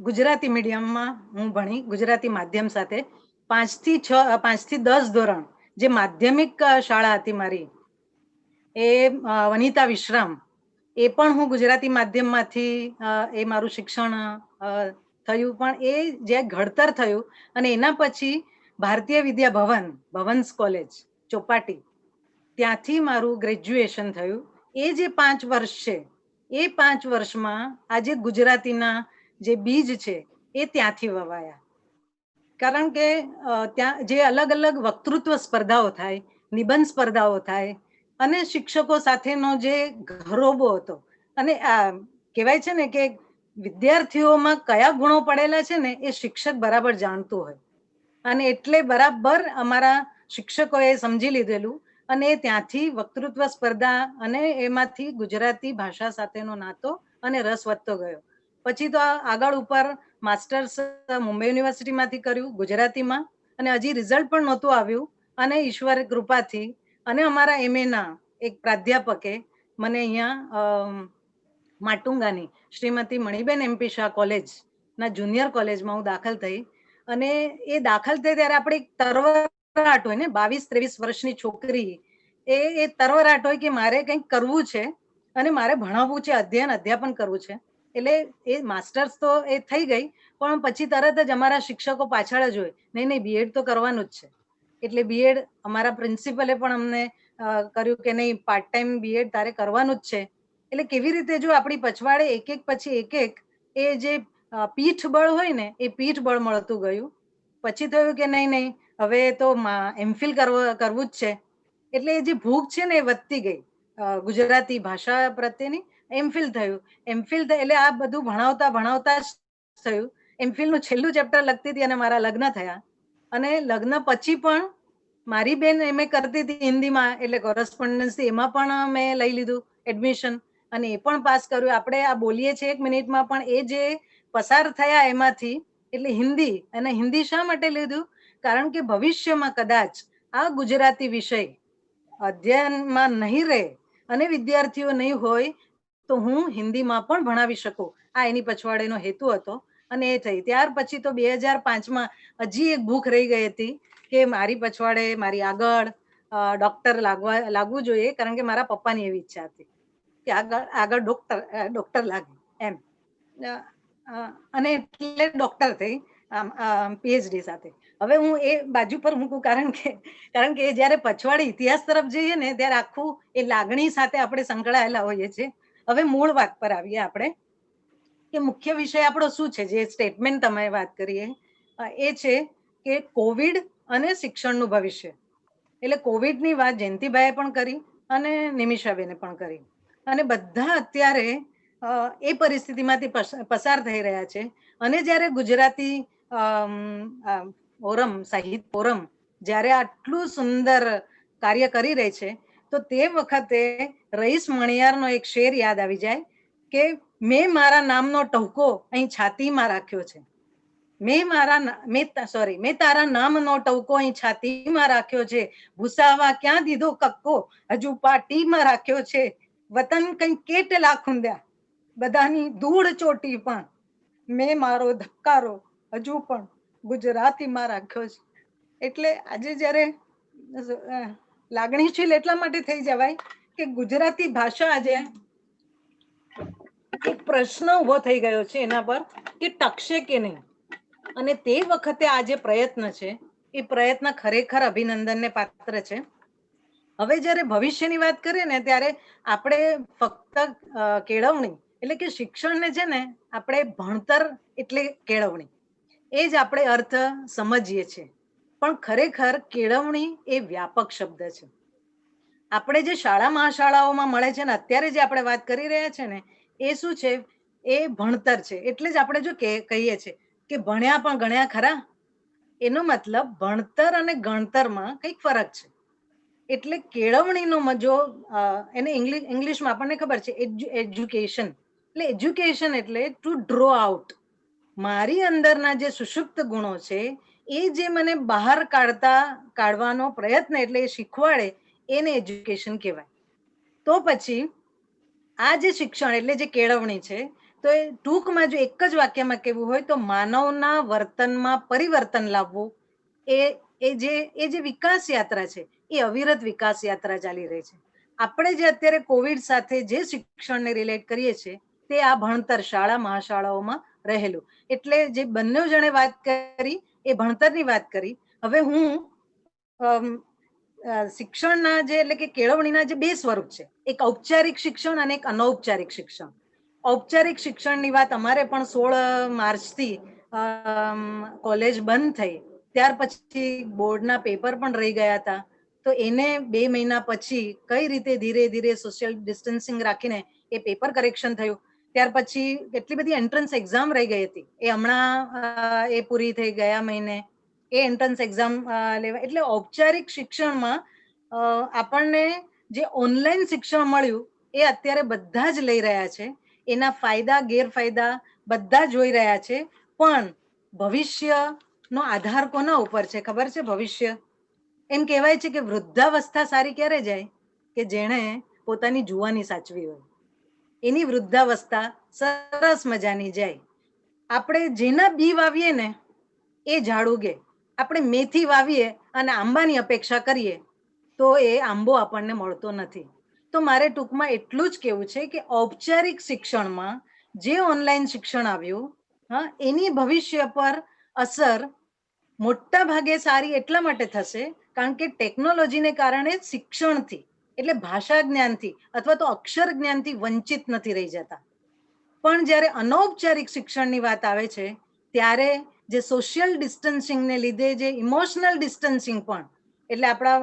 ગુજરાતી મીડિયમમાં હું ભણી, ગુજરાતી માધ્યમ સાથે. 5 થી 10 ધોરણ જે માધ્યમિક શાળા હતી મારી, એ વનિતા વિશ્રામ, એ પણ હું ગુજરાતી માધ્યમમાંથી એ મારું શિક્ષણ થયું. પણ એ જે ઘડતર થયું અને એના પછી ભારતીય વિદ્યા ભવન્સ કોલેજ ચોપાટી, ત્યાંથી મારું ગ્રેજ્યુએશન થયું. એ જે 5 વર્ષ છે, એ 5 વર્ષમાં આજે ગુજરાતીના જે બીજ છે એ ત્યાંથી વવાયા. કારણ કે ત્યાં જે અલગ અલગ વક્તૃત્વ સ્પર્ધાઓ થાય, નિબંધ સ્પર્ધાઓ થાય અને શિક્ષકો સાથેનો જે ઘરોબો હતો, અને કહેવાય છે ને કે વિદ્યાર્થીઓમાં કયા ગુણો પડેલા છે ને એ શિક્ષક બરાબર જાણતું હોય, અને એટલે બરાબર અમારા શિક્ષકોએ સમજી લીધેલું અને ત્યાંથી વક્તૃત્વ સ્પર્ધા અને એમાંથી ગુજરાતી ભાષા સાથેનો નાતો અને રસ વધતો ગયો. પછી તો આગળ ઉપર માસ્ટર્સ મુંબઈ યુનિવર્સિટીમાંથી કર્યું ગુજરાતીમાં, અને હજી રિઝલ્ટ પણ નહોતું આવ્યું, અને ઈશ્વર કૃપાથી અને અમારા MA એક પ્રાધ્યાપકે મને અહીંયા માટુંગાની શ્રીમતી મણિબેન MP શાહ કોલેજના જુનિયર કોલેજમાં હું દાખલ થઈ. અને એ દાખલ થઈ ત્યારે આપણે એક તરવરાટ હોય ને, 22-23 વર્ષની છોકરી, એ તરવરાટ હોય કે મારે કંઈક કરવું છે અને મારે ભણાવવું છે, અધ્યાપન કરવું છે. એટલે એ માસ્ટર્સ તો એ થઈ ગઈ, પણ પછી તરત જ અમારા શિક્ષકો પાછળ જ હોય, નહીં B.Ed તો કરવાનું જ છે. એટલે B.Ed અમારા પ્રિન્સિપલે પણ અમને કર્યું કે નહીં, પાર્ટ ટાઈમ B.Ed તારે કરવાનું જ છે. એટલે કેવી રીતે જો આપણી પછવાડે એક પછી એક એ જે પીઠબળ હોય ને, એ પીઠબળ મળતું ગયું. પછી થયું કે નહીં હવે તો MPhil કરવું જ છે. એટલે એ જે ભૂખ છે ને એ વધતી ગઈ ગુજરાતી ભાષા પ્રત્યેની. MPhil થયું. MPhil એટલે આ બધું ભણાવતા જ થયું. MPhil નું છેલ્લું ચેપ્ટર લખતી હતી અને મારા લગ્ન થયા. અને લગ્ન પછી પણ મારી બેન MA કરતી હતી હિન્દીમાં, એટલે કોરસ્પોન્ડન્સી એમાં પણ મેં લઈ લીધું એડમિશન અને એ પણ પાસ કર્યું. આપણે આ બોલીએ છીએ 1 મિનિટમાં, પણ એ જે પસાર થયા એમાંથી, એટલે હિન્દી. અને હિન્દી શા માટે લીધું? કારણ કે ભવિષ્યમાં કદાચ આ ગુજરાતી વિષય અધ્યયનમાં નહીં રહે અને વિદ્યાર્થીઓ નહીં હોય તો હું હિન્દીમાં પણ ભણાવી શકું. આ એની પછવાડેનો હેતુ હતો અને એ થઈ. ત્યાર પછી તો 2005માં હજી એક ભૂખ રહી ગઈ હતી કે મારી પછવાડે મારી આગળ ડોક્ટર લાગવું જોઈએ, કારણ કે મારા પપ્પાની એવી ઈચ્છા હતી કે આગળ ડોક્ટર લાગે એમ. અને એટલે ડોક્ટર થઈ પીએચડી સાથે. હવે હું એ બાજુ પર મૂકું કારણ કે જયારે પછવાડે ઇતિહાસ તરફ જઈએ ને ત્યારે આખું એ લાગણી સાથે આપણે સંકળાયેલા હોઈએ છીએ. હવે મૂળ વાત પર આવીએ આપણે કે મુખ્ય વિષય આપણો શું છે. જે સ્ટેટમેન્ટ તમે વાત કરીએ એ છે કે કોવિડ અને શિક્ષણનું ભવિષ્ય. એટલે કોવિડની વાત જયંતિભાઈએ પણ કરી અને નિમિષાબેને પણ કરી, અને બધા અત્યારે એ પરિસ્થિતિમાંથી પસાર થઈ રહ્યા છે. અને જ્યારે ગુજરાતી ફોરમ, સાહિત્ય ફોરમ જ્યારે આટલું સુંદર કાર્ય કરી રહી છે, તો તે વખતે રઈસ મણિયારનો એક શેર યાદ આવી જાય કે મેં મારા નામનો ટહુકો અહીં છાતીમાં રાખ્યો છે. મેં તારા નામનો ટહુકો અહીં છાતીમાં રાખ્યો છે. ભૂસાવા ક્યાં દીધો કક્કો, હજુ પાટીમાં રાખ્યો છે. વતન કઈ કેટલા ખૂંદ્યા, બધાની ધૂળ ચોટી પણ મેં મારો ધબકારો હજુ પણ ગુજરાતીમાં રાખ્યો છે. એટલે આજે જ્યારે લાગણીશીલ એટલા માટે થઈ જવાય કે ગુજરાતી ભાષા આજે એક પ્રશ્ન ઉભો થઈ ગયો છે એના પર કે ટકશે કે નહીં. અને તે વખતે આ જે પ્રયત્ન છે એ પ્રયત્ન ખરેખર અભિનંદનને પાત્ર છે. હવે જ્યારે ભવિષ્યની વાત કરીએ ને ત્યારે આપણે ફક્ત કેળવણી એટલે કે શિક્ષણને છે ને આપણે ભણતર એટલે કેળવણી એ જ આપણે અર્થ સમજીએ છીએ, પણ ખરેખર કેળવણી એ વ્યાપક શબ્દ છે. આપણે જે શાળા મહાશાળાઓમાં મળે છે ને અત્યારે જે આપણે વાત કરી રહ્યા છે ને એ શું છે, એ ભણતર છે. એટલે જ આપણે જો કહીએ છીએ કે ભણ્યા પણ ગણ્યા ખરા, એનો મતલબ ભણતર અને ગણતરમાં કંઈક ફરક છે. એટલે કેળવણીનો મજો એને ઇંગ્લિશમાં આપણને ખબર છે એજ્યુકેશન. એટલે એજ્યુકેશન એટલે ટુ ડ્રો આઉટ મારી અંદરના જે સુષુપ્ત ગુણો છે એ જે મને બહાર કાઢવાનો પ્રયત્ન એટલે એ શીખવાડે એને એજ્યુકેશન કહેવાય. તો પછી આ જે શિક્ષણ એટલે જે કેળવણી છે, તો એ ટૂંકમાં જો એક જ વાક્યમાં કહેવું હોય તો માનવના વર્તનમાં પરિવર્તન લાવવું એ જે વિકાસ યાત્રા છે એ અવિરત વિકાસ યાત્રા ચાલી રહી છે. આપણે જે અત્યારે કોવિડ સાથે જે શિક્ષણને રિલેટ કરીએ છીએ તે આ ભણતર શાળા મહાશાળાઓમાં રહેલું. એટલે જે બંને જણે વાત કરી એ ભણતરની વાત કરી. હવે હું શિક્ષણના જે એટલે કે કેળવણીના જે બે સ્વરૂપ છે, એક ઔપચારિક શિક્ષણ અને એક અનૌપચારિક શિક્ષણ. ઔપચારિક શિક્ષણની વાત અમારે પણ 16 માર્ચથી કોલેજ બંધ થઈ, ત્યાર પછી બોર્ડના પેપર પણ રહી ગયા હતા. તો એને 2 મહિના પછી કઈ રીતે ધીરે ધીરે સોશિયલ ડિસ્ટન્સિંગ રાખીને એ પેપર કરેક્શન થયું. ત્યાર પછી કેટલી બધી એન્ટ્રન્સ એક્ઝામ રહી ગઈ હતી, એ હમણાં એ પૂરી થઈ ગયા મહિને એ એન્ટ્રન્સ એક્ઝામ લેવા. એટલે ઔપચારિક શિક્ષણમાં આપણને જે ઓનલાઈન શિક્ષણ મળ્યું એ અત્યારે બધા જ લઈ રહ્યા છે. એના ફાયદા ગેરફાયદા બધા જોઈ રહ્યા છે. પણ ભવિષ્યનો આધાર કોના ઉપર છે ખબર છે? ભવિષ્ય એમ કહેવાય છે કે વૃદ્ધાવસ્થા સારી ક્યારે જાય કે જેણે પોતાની જુવાની સાચવી હોય, એની વૃદ્ધાવસ્થા સરસ મજાની જાય. આપણે જેના બી વાવીએ ને એ ઝાડ ઉગે. આપણે મેથી વાવીએ અને આંબાની અપેક્ષા કરીએ તો એ આંબો આપણને મળતો નથી. તો મારે ટૂંકમાં એટલું જ કહેવું છે કે ઔપચારિક શિક્ષણમાં જે ઓનલાઈન શિક્ષણ આવ્યું એની ભવિષ્ય પર અસર મોટા ભાગે સારી એટલા માટે થશે કારણ કે ટેકનોલોજીને કારણે શિક્ષણથી એટલે ભાષા જ્ઞાનથી અથવા તો અક્ષર જ્ઞાનથી વંચિત નથી રહી જતા. પણ જ્યારે અનૌપચારિક શિક્ષણની વાત આવે છે ત્યારે જે સોશિયલ ડિસ્ટન્સિંગને લીધે જે ઇમોશનલ ડિસ્ટન્સિંગ પણ એટલે આપણા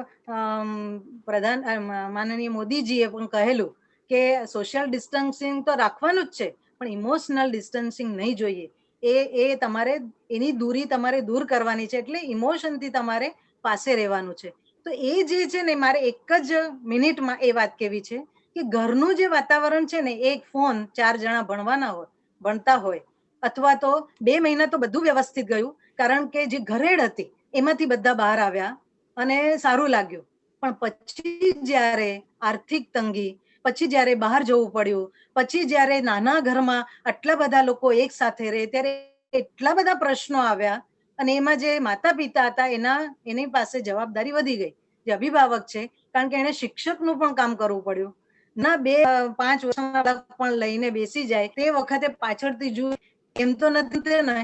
માનનીય મોદીજીએ પણ કહેલું કે સોશિયલ ડિસ્ટન્સિંગ તો રાખવાનું જ છે પણ ઇમોશનલ ડિસ્ટન્સિંગ નહીં જોઈએ. એ તમારે એની દૂરી તમારે દૂર કરવાની છે. એટલે ઇમોશનથી તમારે પાસે રહેવાનું છે. તો એ જે છે ને મારે એક જ મિનિટમાં એ વાત કહેવી છે કે ઘરનું જે વાતાવરણ છે ને, એક ફોન 4 જણા ભણતા હોય અથવા તો 2 મહિના તો બધું વ્યવસ્થિત ગયું કારણ કે જે ઘરેડ હતી એમાંથી બધા બહાર આવ્યા અને સારું લાગ્યું. પણ પછી જ્યારે આર્થિક તંગી, પછી જ્યારે બહાર જવું પડ્યું, પછી જ્યારે નાના ઘરમાં આટલા બધા લોકો એક સાથે રહે ત્યારે એટલા બધા પ્રશ્નો આવ્યા, અને એમાં જે માતા પિતા હતા એની પાસે જવાબદારી વધી ગઈ, જે અભિભાવક છે, કારણ કે એને શિક્ષકનું પણ કામ કરવું પડ્યું. ના 2-5 વર્ષના બાળક પણ લઈને બેસી જાય તે વખતે પાછળથી જોયું એમ તો નથી ને,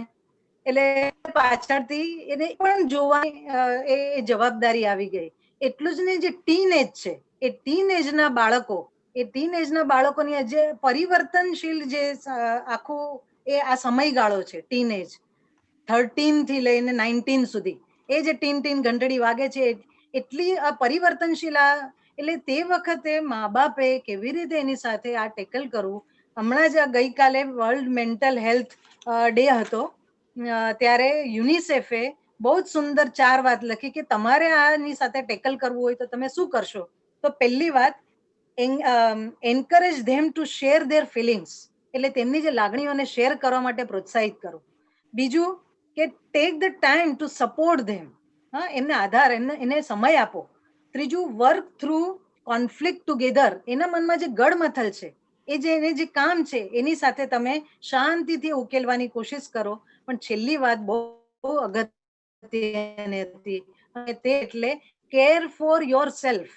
એટલે પાછળથી એને પણ જોવાની એ જવાબદારી આવી ગઈ. એટલું જ નહીં, જે ટીનેજ છે એ ટીનેજના બાળકોની જે પરિવર્તનશીલ જે આખું એ આ સમયગાળો છે ટીનેજ, 13 થી લઈને 19 સુધી, એ જે ટીન ઘંટડી વાગે છે એટલી આ પરિવર્તનશીલ એટલે તે વખતે મા બાપે કેવી રીતે એની સાથે આ ટેકલ કરવું. હમણાં જ ગઈકાલે વર્લ્ડ મેન્ટલ હેલ્થ ડે હતો, ત્યારે યુનિસેફે બહુ જ સુંદર 4 વાત લખી કે તમારે આની સાથે ટેકલ કરવું હોય તો તમે શું કરશો. તો પહેલી વાત, encourage them to share their feelings, એટલે તેમની જે લાગણીઓને શેર કરવા માટે પ્રોત્સાહિત કરો. બીજું કે take the time to support them, એમને આધાર, એને સમય આપો. ત્રીજું, વર્ક થ્રુ કોન્ફ્લિક્ટ ટુગેધર, એના મનમાં જે ગડમથલ છે એને જે કામ છે એની સાથે તમે શાંતિથી ઉકેલવાની કોશિશ કરો. પણ છેલ્લી વાત બહુ અગત્યની હતી, અને તે એટલે કેર ફોર યોર સેલ્ફ,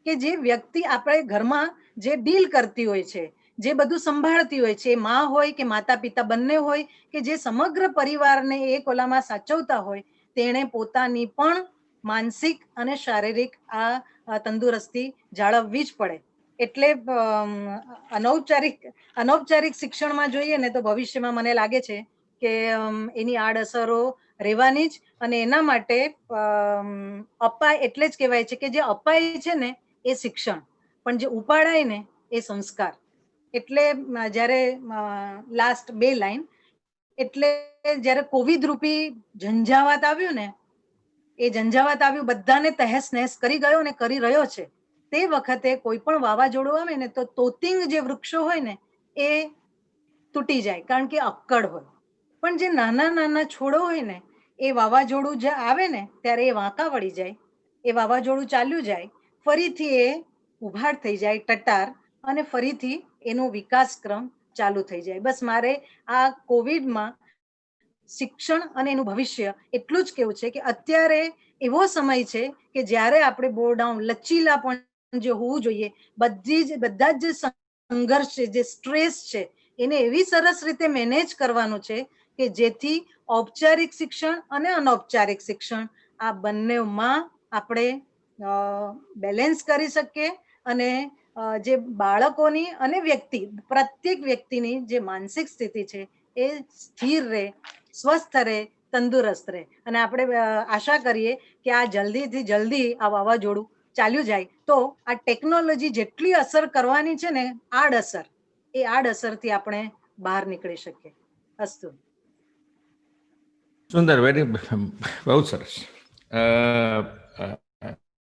કે જે વ્યક્તિ આપણે ઘરમાં જે ડીલ કરતી હોય છે, જે બધું સંભાળતી હોય છે, માં હોય કે માતા પિતા બંને હોય, કે જે સમગ્ર પરિવારને એક ઓલામાં સાચવતા હોય, તેણે પોતાની પણ માનસિક અને શારીરિક આ તંદુરસ્તી જાળવવી જ પડે. એટલે અનૌપચારિક શિક્ષણમાં જોઈએ ને તો ભવિષ્યમાં મને લાગે છે કે એની આડઅસરો રહેવાની જ, અને એના માટે અપાય એટલે જ કહેવાય છે કે જે અપાય છે ને એ શિક્ષણ, પણ જે ઉપાડાય ને એ સંસ્કાર. એટલે જ્યારે લાસ્ટ 2 લાઈન, એટલે જ્યારે કોવિડ રૂપી ઝંઝાવાત આવ્યું ને, એ ઝંઝાવાત આવ્યું, બધાને તહેસ નહેસ કરી ગયો ને કરી રહ્યો છે. તે વખતે કોઈ પણ વાવાઝોડું આવે ને તો તોતિંગ જે વૃક્ષો હોય ને એ તૂટી જાય, કારણ કે અક્કડ હોય. પણ જે નાના નાના છોડો હોય ને, એ વાવાઝોડું જે આવે ને ત્યારે એ વાંકા વળી જાય, એ વાવાઝોડું ચાલ્યું જાય, ફરીથી એ ઉભાર થઈ જાય ટટાર, અને ફરીથી એનો વિકાસક્રમ ચાલુ થઈ જાય. બસ મારે આ કોવિડમાં શિક્ષણ અને એનું ભવિષ્ય એટલું જ કેવું છે કે અત્યારે એવો સમય છે કે જ્યારે આપણે બો ડાઉન લચીલા પણ જે હોવું જોઈએ, બધા જ સંઘર્ષ છે, જે સ્ટ્રેસ છે, એને એવી સરસ રીતે મેનેજ કરવાનું છે કે જેથી ઔપચારિક શિક્ષણ અને અનૌપચારિક શિક્ષણ આ બંનેમાં આપણે બેલેન્સ કરી શકીએ, અને જે બાળકોની અને પ્રત્યેક વ્યક્તિની જે માનસિક સ્થિતિ છે એ સ્થિર રહે, સ્વસ્થ રહે, તંદુરસ્ત રહે. અને આપણે આશા કરીએ કે આ જલ્દીથી જલ્દી આ વાવાઝોડું ચાલ્યું જાય તો આ ટેકનોલોજી જેટલી અસર કરવાની છે ને આડઅસર, એ આડઅસરથી આપણે બહાર નીકળી શકીએ. અસ્તુ. સુંદર, બહુ સરસ.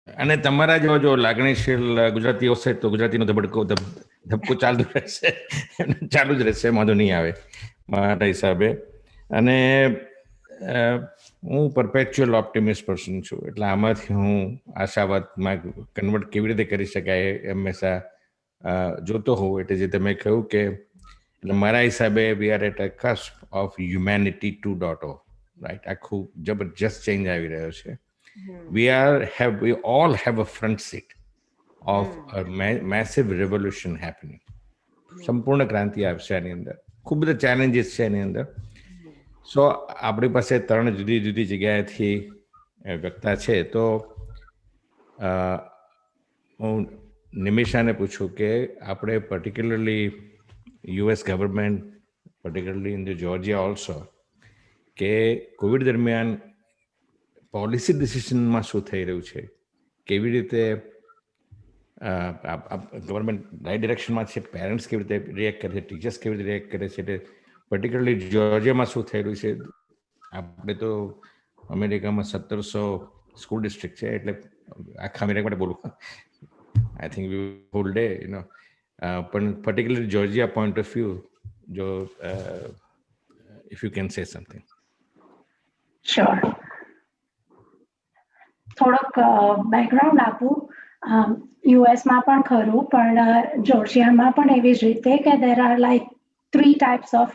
અને તમારા જેવો જો લાગણીશીલ ગુજરાતીઓ છે તો ગુજરાતીનો ધબકો ચાલુ રહેશે, ચાલુ જ રહેશે, વાંધો નહીં આવે મારા હિસાબે. અને હું પરપેચ્યુઅલ ઓપ્ટિમિસ્ટ પર્સન છું, એટલે આમાંથી હું આશાવાદમાં કન્વર્ટ કેવી રીતે કરી શકાય એ હંમેશા જોતો હોઉં. એટલે જે તમે કહ્યું કે એટલે મારા હિસાબે we are at a cusp of humanity 2.0, right? આખું જબરજસ્ત ચેન્જ આવી રહ્યો છે. we all have a front seat of a massive revolution happening. સંપૂર્ણ ક્રાંતિ આવશે આની અંદર, ખૂબ બધા ચેલેન્જીસ છે એની અંદર. સો આપણી પાસે 3 જુદી જુદી જગ્યાએથી વક્તા છે, તો હું નિમિષાને પૂછું કે આપણે particularly US government, particularly in the Georgia also, કે કોવિડ દરમિયાન પોલિસી ડિસિઝનમાં શું થઈ રહ્યું છે, કેવી રીતે ગવર્મેન્ટ રાઈટ ડિરેક્શનમાં છે, પેરેન્ટ્સ કેવી રીતે રિએક્ટ કરે છે, ટીચર્સ કેવી રીતે રિએક્ટ કરે છે, એટલે પર્ટિક્યુલરલી જોર્જિયામાં શું થઈ રહ્યું છે. આપણે તો અમેરિકામાં 1700 સ્કૂલ ડિસ્ટ્રિક્ટ છે, એટલે આખા અમેરિકા માટે બોલું, I think we whole day પણ particularly Georgia point of view, જો if you can say something. Sure. થોડોક બેકગ્રાઉન્ડ આપું. યુએસમાં પણ ખરું, પણ જોર્જિયામાં પણ એવી જ રીતે કે there are like 3 types of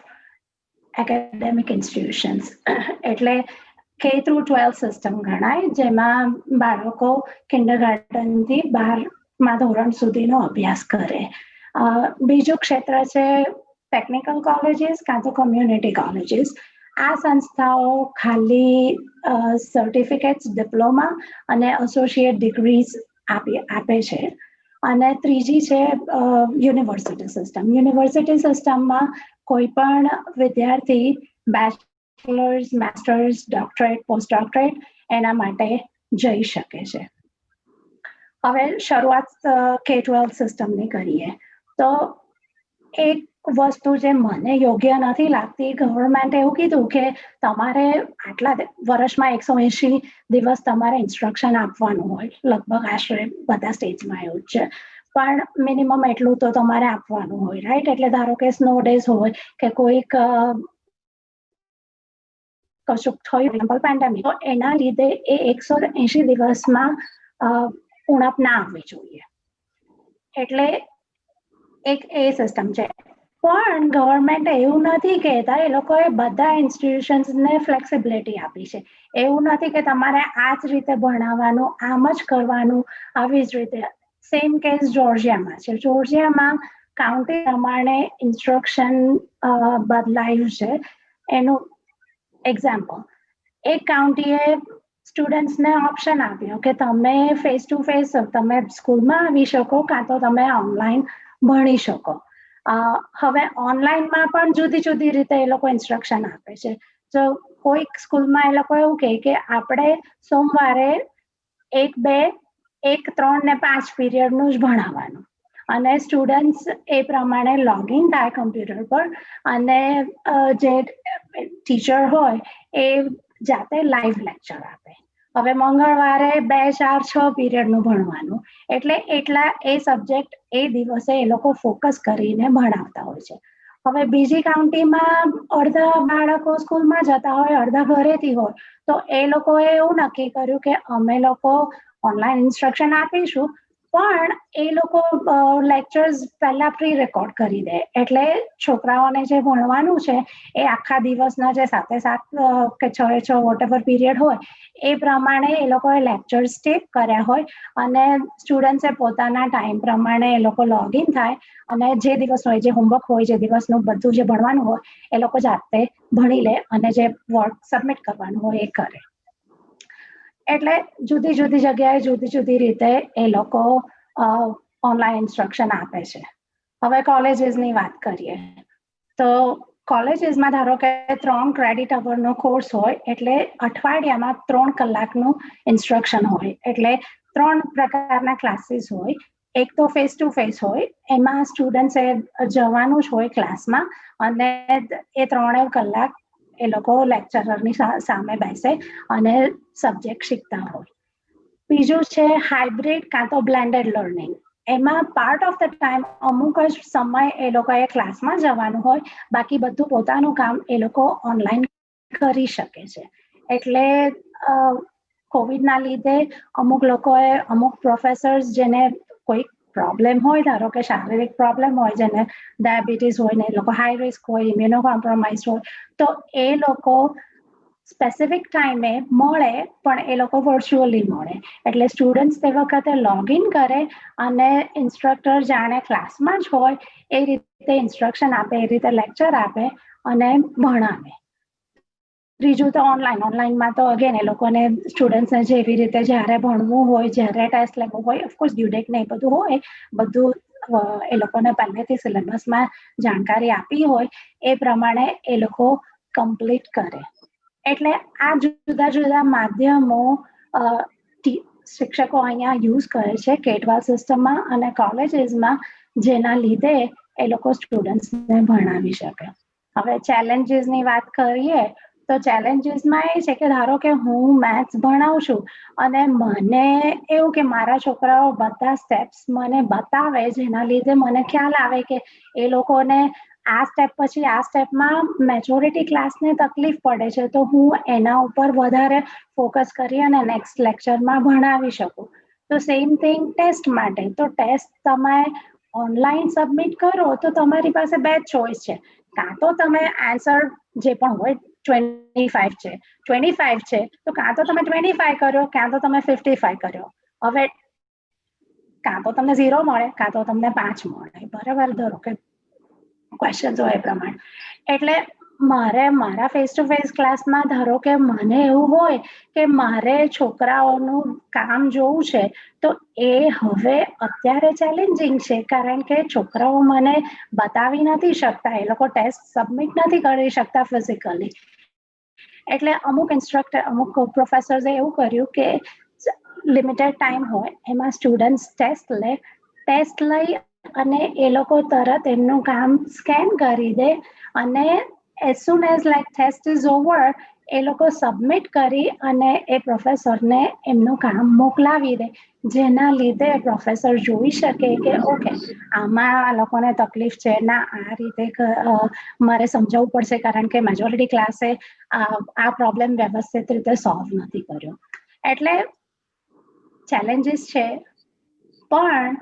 academic institutions. એટલે K through 12 સિસ્ટમ ગણાય, જેમાં બાળકો કિન્ડરગાર્ટનથી 12મા ધોરણ સુધીનો અભ્યાસ કરે. બીજું ક્ષેત્ર છે ટેકનિકલ કોલેજીસ કાં તો કમ્યુનિટી કોલેજીસ. આ સંસ્થાઓ ખાલી સર્ટિફિકેટ્સ, ડિપ્લોમા અને એસોસિએટ ડિગ્રીઝ આપે છે. અને ત્રીજી છે યુનિવર્સિટી સિસ્ટમ. યુનિવર્સિટી સિસ્ટમમાં કોઈ પણ વિદ્યાર્થી bachelors, masters, doctorate, post doctorate એના માટે જઈ શકે છે. હવે શરૂઆત K-12 સિસ્ટમની કરીએ તો એક વસ્તુ જે મને યોગ્ય નથી લાગતી, ગવર્મેન્ટે એવું કીધું કે તમારે આટલા વર્ષમાં 180 દિવસ તમારે ઇન્સ્ટ્રક્શન આપવાનું હોય, લગભગ આશરે બધા સ્ટેટ્સમાં એવું જ છે, પણ મિનિમમ એટલું તો તમારે આપવાનું હોય, રાઈટ? એટલે ધારો કે સ્નો ડેઝ હોય કે કોઈક કશુંક થયું પેન્ડેમિક, તો એના લીધે એ 180 દિવસમાં ઉણપ ના આવવી જોઈએ. એટલે એક એ સિસ્ટમ છે. પણ ગવર્મેન્ટ એવું નથી કહેતા, એ લોકોએ બધા ઇન્સ્ટિટ્યુશન્સને ફ્લેક્સિબિલિટી આપી છે. એવું નથી કે તમારે આ જ રીતે ભણાવવાનું, આમ જ કરવાનું, આવી જ રીતે. સેમ કેસ જોર્જિયામાં છે. જોર્જિયામાં કાઉન્ટી પ્રમાણે ઇન્સ્ટ્રક્શન બદલાયું છે. એનું એક્ઝામ્પલ, એક કાઉન્ટીએ સ્ટુડન્ટ્સને ઓપ્શન આપ્યો કે તમે ફેસ ટુ ફેસ તમે સ્કૂલમાં આવી શકો કાં તો તમે ઓનલાઈન ભણી શકો. હવે ઓનલાઈનમાં પણ જુદી જુદી રીતે એ લોકો ઇન્સ્ટ્રક્શન આપે છે. તો કોઈક સ્કૂલમાં એ લોકો એવું કહે કે આપણે સોમવારે 1, 2, 1, 3 ને 5 પીરિયડનું જ ભણાવવાનું, અને સ્ટુડન્ટ્સ એ પ્રમાણે લોગિન થાય કમ્પ્યુટર પર, અને જે ટીચર હોય એ જાતે લાઈવ લેક્ચર આપે. હવે મંગળવારે 2, 4, 6 પીરિયડનું ભણવાનું, એટલે એટલા એ સબ્જેક્ટ એ દિવસે એ લોકો ફોકસ કરીને ભણાવતા હોય છે. હવે બીજી કાઉન્ટીમાં અડધા બાળકો સ્કૂલમાં જતા હોય, અડધા ઘરેથી હોય, તો એ લોકોએ એવું નક્કી કર્યું કે અમે લોકો ઓનલાઈન ઇન્સ્ટ્રક્શન આપીશું, પણ એ લોકો લેક્ચર્સ પહેલા પ્રી રેકોર્ડ કરી દે. એટલે છોકરાઓને જે ભણવાનું છે એ આખા દિવસના જે 7 કે 6 વોટેવર પીરિયડ હોય એ પ્રમાણે એ લોકોએ લેક્ચર્સ ટેપ કર્યા હોય, અને સ્ટુડન્ટ્સે પોતાના ટાઈમ પ્રમાણે એ લોકો લોગિન થાય, અને જે દિવસ હોય, જે હોમવર્ક હોય, જે દિવસનું બધું જે ભણવાનું હોય એ લોકો જાતે ભણી લે, અને જે વર્ક સબમિટ કરવાનું હોય એ કરે. એટલે જુદી જુદી જગ્યાએ જુદી જુદી રીતે એ લોકો ઓનલાઈન ઇન્સ્ટ્રક્શન આપે છે. હવે કોલેજીસની વાત કરીએ તો કોલેજીસમાં ધારો કે 3 ક્રેડિટ અવરનો કોર્સ હોય, એટલે અઠવાડિયામાં 3 કલાકનું ઇન્સ્ટ્રક્શન હોય. એટલે 3 પ્રકારના ક્લાસીસ હોય. એક તો ફેસ ટુ ફેસ હોય, એમાં સ્ટુડન્ટ્સે જવાનું જ હોય ક્લાસમાં, અને એ 3 કલાક એ લોકો લેક્ચરરની સામે બેસે અને સબ્જેક્ટ શીખતા હોય. બીજું છે હાઇબ્રિડ કાં તો બ્લેન્ડેડ લર્નિંગ. એમાં પાર્ટ ઓફ ધ ટાઈમ અમુક જ સમય એ લોકોએ ક્લાસમાં જવાનું હોય, બાકી બધું પોતાનું કામ એ લોકો ઓનલાઈન કરી શકે છે. એટલે કોવિડના લીધે અમુક લોકોએ, અમુક પ્રોફેસર્સ જેને કોઈ પ્રોબ્લેમ હોય, ધારો કે શારીરિક પ્રોબ્લેમ હોય, જેને ડાયાબિટીસ હોય, ને એ લોકો હાઈ રિસ્ક હોય, ઇમ્યુનો કોમ્પ્રોમાઇઝ હોય, તો એ લોકો સ્પેસિફિક ટાઈમે મળે, પણ એ લોકો વર્ચ્યુઅલી મળે. એટલે સ્ટુડન્ટ્સ તે વખતે લોગિન કરે અને ઇન્સ્ટ્રક્ટર જાણે ક્લાસમાં જ હોય એ રીતે ઇન્સ્ટ્રક્શન આપે, એ રીતે લેક્ચર આપે અને ભણાવે. ત્રીજું તો ઓનલાઈનમાં તો અગેન એ લોકોને સ્ટુડન્ટ્સને જેવી રીતે જ્યારે ભણવું હોય, જ્યારે ટેસ્ટ લેવું હોય, ઓફકોર્સ ડ્યુ ડેટ ને એ બધું હોય, બધું એ લોકોને પહેલેથી સિલેબસમાં જાણકારી આપી હોય એ પ્રમાણે એ લોકો કમ્પ્લીટ કરે. એટલે આ જુદા જુદા માધ્યમો શિક્ષકો અહીંયા યુઝ કરે છે K-12 સિસ્ટમમાં અને કોલેજીસમાં, જેના લીધે એ લોકો સ્ટુડન્ટ્સને ભણાવી શકે. હવે ચેલેન્જીસની વાત કરીએ તો ચેલેન્જીસમાં એ છે કે ધારો કે હું મેથ્સ ભણાવું છું અને મને એવું કે મારા છોકરાઓ બધા સ્ટેપ્સ મને બતાવે, જેના લીધે મને ખ્યાલ આવે કે એ લોકોને આ સ્ટેપ પછી આ સ્ટેપમાં મેજોરિટી ક્લાસને તકલીફ પડે છે, તો હું એના ઉપર વધારે ફોકસ કરી અને નેક્સ્ટ લેક્ચરમાં ભણાવી શકું. તો સેમ થિંગ ટેસ્ટ માટે. તો ટેસ્ટ તમે ઓનલાઈન સબમિટ કરો તો તમારી પાસે બે ચોઇસ છે. કાં તો તમે આન્સર જે પણ હોય 25 છે 25 છે તો કાં તો તમે 25 કર્યો, કાં તો તમે 55 કર્યો. હવે કાં તો તમને 0 મળે, કાં તો તમને 5 મળે. બરાબર, ધારો કે ક્વેશ્ચન હોય એ પ્રમાણે. એટલે મારે મારા ફેસ ટુ ફેસ ક્લાસમાં ધારો કે મને એવું હોય કે મારે છોકરાઓનું કામ જોવું છે, તો એ હવે અત્યારે ચેલેન્જિંગ છે, કારણ કે છોકરાઓ મને બતાવી નથી શકતા, એ લોકો ટેસ્ટ સબમિટ નથી કરી શકતા ફિઝિકલી. એટલે અમુક ઇન્સ્ટ્રક્ટર, અમુક પ્રોફેસર્સે એવું કર્યું કે લિમિટેડ ટાઈમ હોય એમાં સ્ટુડન્ટ્સ ટેસ્ટ લઈ અને એ લોકો તરત એમનું કામ સ્કેન કરી દે અને as soon as like test is over એ લોકો સબમિટ કરી અને એ પ્રોફેસરને એમનું કામ મોકલાવી દે, જેના લીધે પ્રોફેસર જોઈ શકે કે ઓકે આમાં આ લોકોને તકલીફ છે, ના આ રીતે મારે સમજાવવું પડશે કારણ કે મેજોરિટી ક્લાસે આ પ્રોબ્લેમ વ્યવસ્થિત રીતે સોલ્વ નથી કર્યો. એટલે ચેલેન્જીસ છે, પણ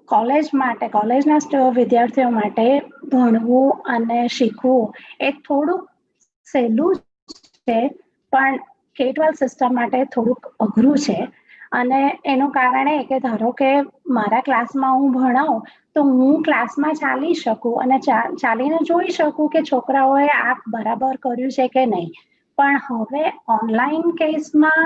કોલેજના વિદ્યાર્થીઓ માટે ભણવું અને શીખવું એ થોડુંક સહેલું છે, પણ K-12 સિસ્ટમ માટે થોડુંક અઘરું છે. અને એનું કારણ એ કે ધારો કે મારા ક્લાસમાં હું ભણાવું તો હું ક્લાસમાં ચાલી શકું અને ચાલીને જોઈ શકું કે છોકરાઓએ આ બરાબર કર્યું છે કે નહીં. પણ હવે ઓનલાઈન કેસમાં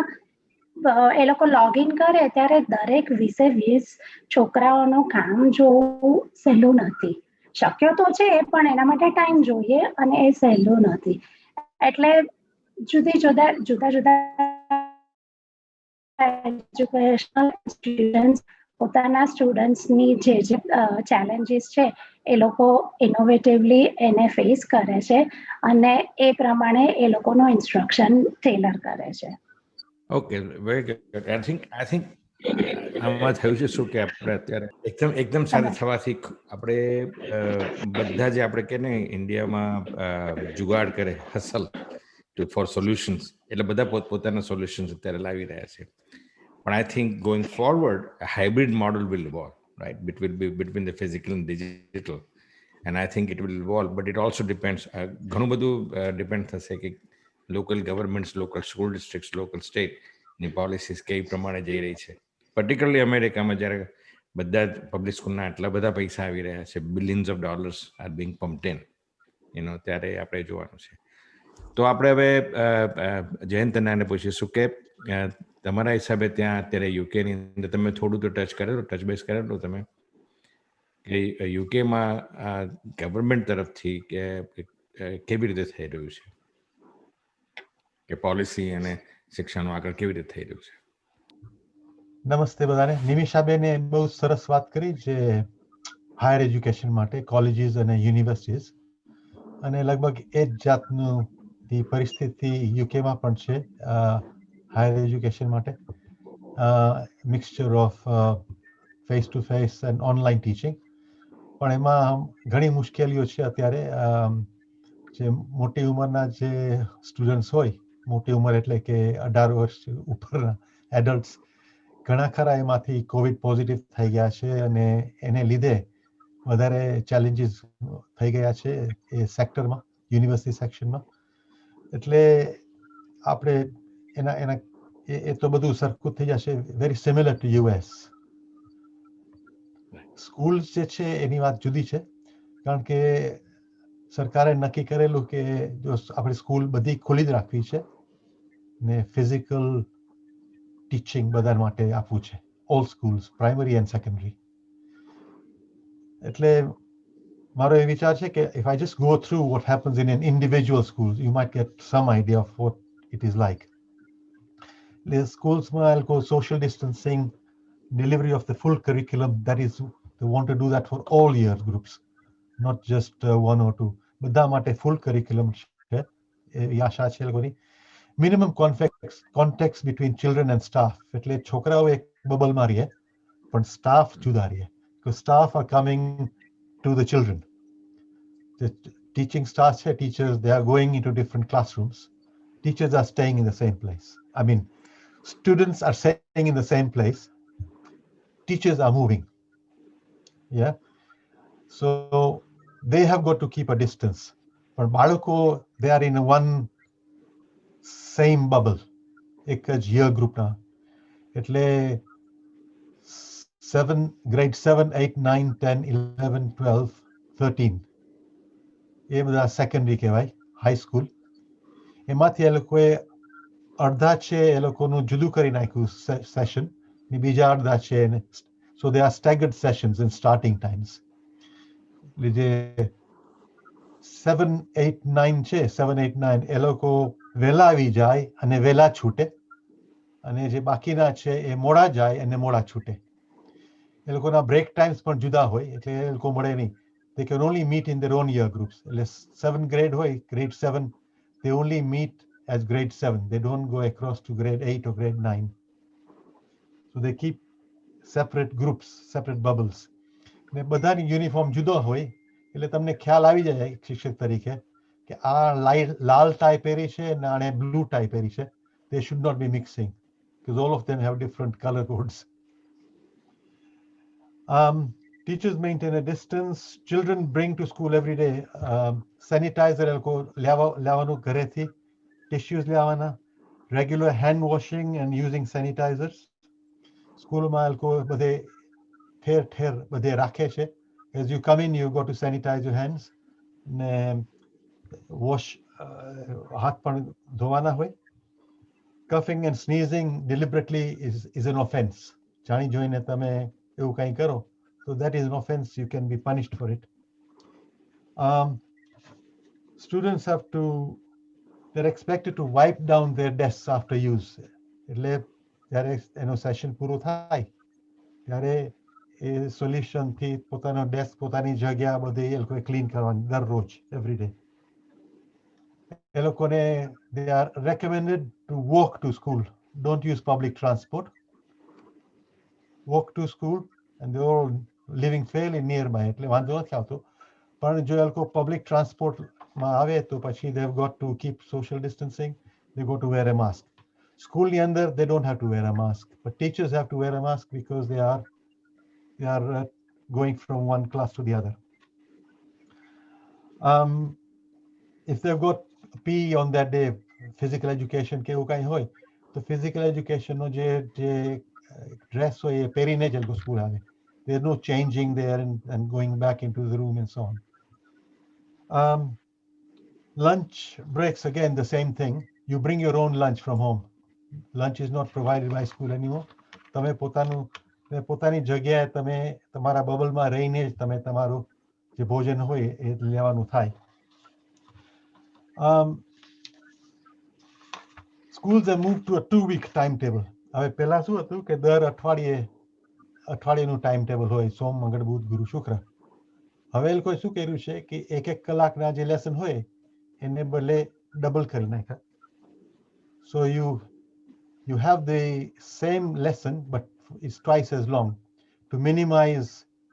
એ લોકો લોગિન કરે ત્યારે દરેક 20 છોકરાઓનું કામ જોવું સહેલું નથી. શક્ય તો છે પણ એના માટે ટાઈમ જોઈએ અને એ સહેલું નથી. એટલે જુદા એજ્યુકેશનલ સ્ટુડન્ટ્સ પોતાના સ્ટુડન્ટ્સની જે ચેલેન્જીસ છે એ લોકો ઇનોવેટિવલી એને ફેસ કરે છે અને એ પ્રમાણે એ લોકોનું ઇન્સ્ટ્રક્શન ટેલર કરે છે. Okay, very good. I think આમાં થયું છે શું કે આપણે અત્યારે એકદમ સાથે થવાથી આપણે બધા જે આપણે કે ને ઇન્ડિયામાં જુગાડ કરે, હસલ ફોર સોલ્યુશન્સ, એટલે બધા પોતપોતાના સોલ્યુશન્સ અત્યારે લાવી રહ્યા છે. પણ I think going forward hybrid model will evolve, right, between the physical and digital, and I think it will evolve, but it also depends, ઘણું બધું ડિપેન્ડ થશે કે local governments, local school districts, local સ્ટેટની policies કેવી પ્રમાણે જઈ રહી છે. પર્ટિક્યુલરલી અમેરિકામાં જ્યારે બધા પબ્લિક સ્કૂલના આટલા બધા પૈસા આવી રહ્યા છે, billions of dollars are being pumped in, ત્યારે આપણે જોવાનું છે. તો આપણે હવે જયંત નાને પૂછીશું કે તમારા હિસાબે ત્યાં અત્યારે યુકેની અંદર તમે થોડું તો ટચ બેઝ કરેલું તમે કે યુકેમાં ગવર્મેન્ટ તરફથી કે કેવી રીતે થઈ રહ્યું છે, કે પોલિસી અને શિક્ષણનું આગળ કેવી રીતે થઈ રહ્યું છે? નમસ્તે બધાને. નિમિષાબેને બહુ સરસ વાત કરી જે હાયર એજ્યુકેશન માટે કોલેજીસ અને યુનિવર્સિટીઝ, અને લગભગ એ જ જાતનું પરિસ્થિતિ યુકેમાં પણ છે હાયર એજ્યુકેશન માટે. Mixture of face to face and online teaching, પણ એમાં ઘણી મુશ્કેલીઓ છે અત્યારે. જે મોટી ઉંમરના જે સ્ટુડન્ટ્સ હોય, મોટી ઉંમર એટલે કે 18 વર્ષ ઉપરના એડલ્ટ્સ, ઘણા ખરા એમાંથી કોવિડ પોઝિટિવ થઈ ગયા છે અને એને લીધે વધારે ચેલેન્જીસ થઈ ગયા છે એ સેક્ટરમાં, યુનિવર્સિટી સેક્શનમાં. એટલે આપણે એના એ તો બધું સરખું થઈ જશે, very similar two US. School જે છે એની વાત જુદી છે, કારણ કે સરકારે નક્કી કરેલું કે જો આપણે સ્કૂલ બધી ખુલ્લી જ રાખવી છે ને ફિઝિકલ ટીચિંગ બધા માટે આપવું છે, all schools, primary and secondary. એટલે મારો એ વિચાર છે કે if I just go through what happens in an individual school, you might get some idea of what it is like. The schools will go social distancing, delivery of the full curriculum, that is, they want to do that for all year groups, not just one or two. બધા માટે full curriculum છે, એ આશા છે લોકોની. Minimum context between children and staff, એટલે છોકરાઓ એક બબલમાં રહે પણ સ્ટાફ જુદા રહે, because staff are coming to the children. The teaching staff છે, teachers, they are going into different classrooms. Teachers are staying in the same place. I mean, students are staying in the same place, teachers are moving. Yeah. So they have got to keep a distance. But balako, they are in one same bubble. એક જ year group ના. એટલે grade 7, 8, 9, 10, 11, 12, 13. એ બધા secondary કહેવાય, high school. એમાંથી એ લોકોએ અડધા છે એ લોકોનું જુદું કરી નાખ્યું સેશન, ને બીજા અડધા છે એને, so they are staggered sessions in starting times. જે 7, 8, 9 છે, 7, 8, 9 એ લોકો વહેલા આવી જાય અને વહેલા છૂટે, અને જે બાકીના છે એ મોડા જાય અને મોડા છૂટે. એ લોકોના બ્રેક ટાઈમ્સ પણ જુદા હોય, એટલે એ લોકો મળે નહીં. They can only meet in their own year groups. એટલે 7th grade હોય, grade 7, they only meet as grade 7. They don't go across to grade 8 or grade 9. So they keep separate groups, separate bubbles. ને બધાની uniform જુદો હોય, એટલે તમને ખ્યાલ આવી જાય શિક્ષક તરીકે કે આ લાલ ટાઈ પહેરી છે અને આણે બ્લુ ટાઈ પહેરી છે. They should not be mixing because all of them have different color codes. Teachers maintain a distance. Children bring to school every day sanitizer લેવાનું ઘરેથી, tissues લેવાના, regular hand washing and using sanitizers. સ્કૂલમાં એ લોકો બધે ઠેર બધે રાખે છે. As you come in, you got to sanitize your hands. Wash હાથ પણ ધોવાના હોય. Coughing and sneezing deliberately is an offense. જાણી જોઈને તમે એવું કંઈ કરો, so that is an offense. You can be punished for it. Students they're expected to wipe down their desks after use. એટલે જ્યારે એનો સેશન પૂરો થાય ત્યારે એ સોલ્યુશનથી પોતાનો ડેસ્ક, પોતાની જગ્યા બધી એ લોકોએ ક્લીન કરવાની દરરોજ, એવરી ડે. એ લોકોને they are recommended to walk to school. Don't use public transport. Walk to school, and they're all living fairly nearby. એટલે વાંધો નથી આવતો. પણ જો એ લોકો પબ્લિક ટ્રાન્સપોર્ટમાં આવે તો પછી they've got to keep social distancing. They got to wear a mask. Schoolની અંદર they don't have to wear a mask, but teachers have to wear a mask because they are going from one class to the other. If they've got PE on that day, physical education કે એવું કાંઈ હોય, તો physical educationનો જે dress હોય એ પહેરીને જ એ લોકો સ્કૂલ આવે. There's no changing there and going back into the room and so on. Lunch breaks, again, the same thing. You bring your own lunch from home. Lunch is not provided by school anymore. તમે પોતાની જગ્યાએ તમે તમારા બબલમાં રહીને જ તમે તમારું જે ભોજન હોય એ લેવાનું થાય. Schools have moved to a 2-week timetable. હવે પહેલા શું હતું કે દર અઠવાડિયેનું ટાઈમ ટેબલ હોય, સોમ, મંગળ, બુધ, ગુરુ, શુક્ર. હવે એ લોકોએ શું કર્યું છે કે 1 કલાકના જે લેસન હોય એને બદલે ડબલ કરી નાખ્યા. So you have the same lesson but it's twice as long to minimize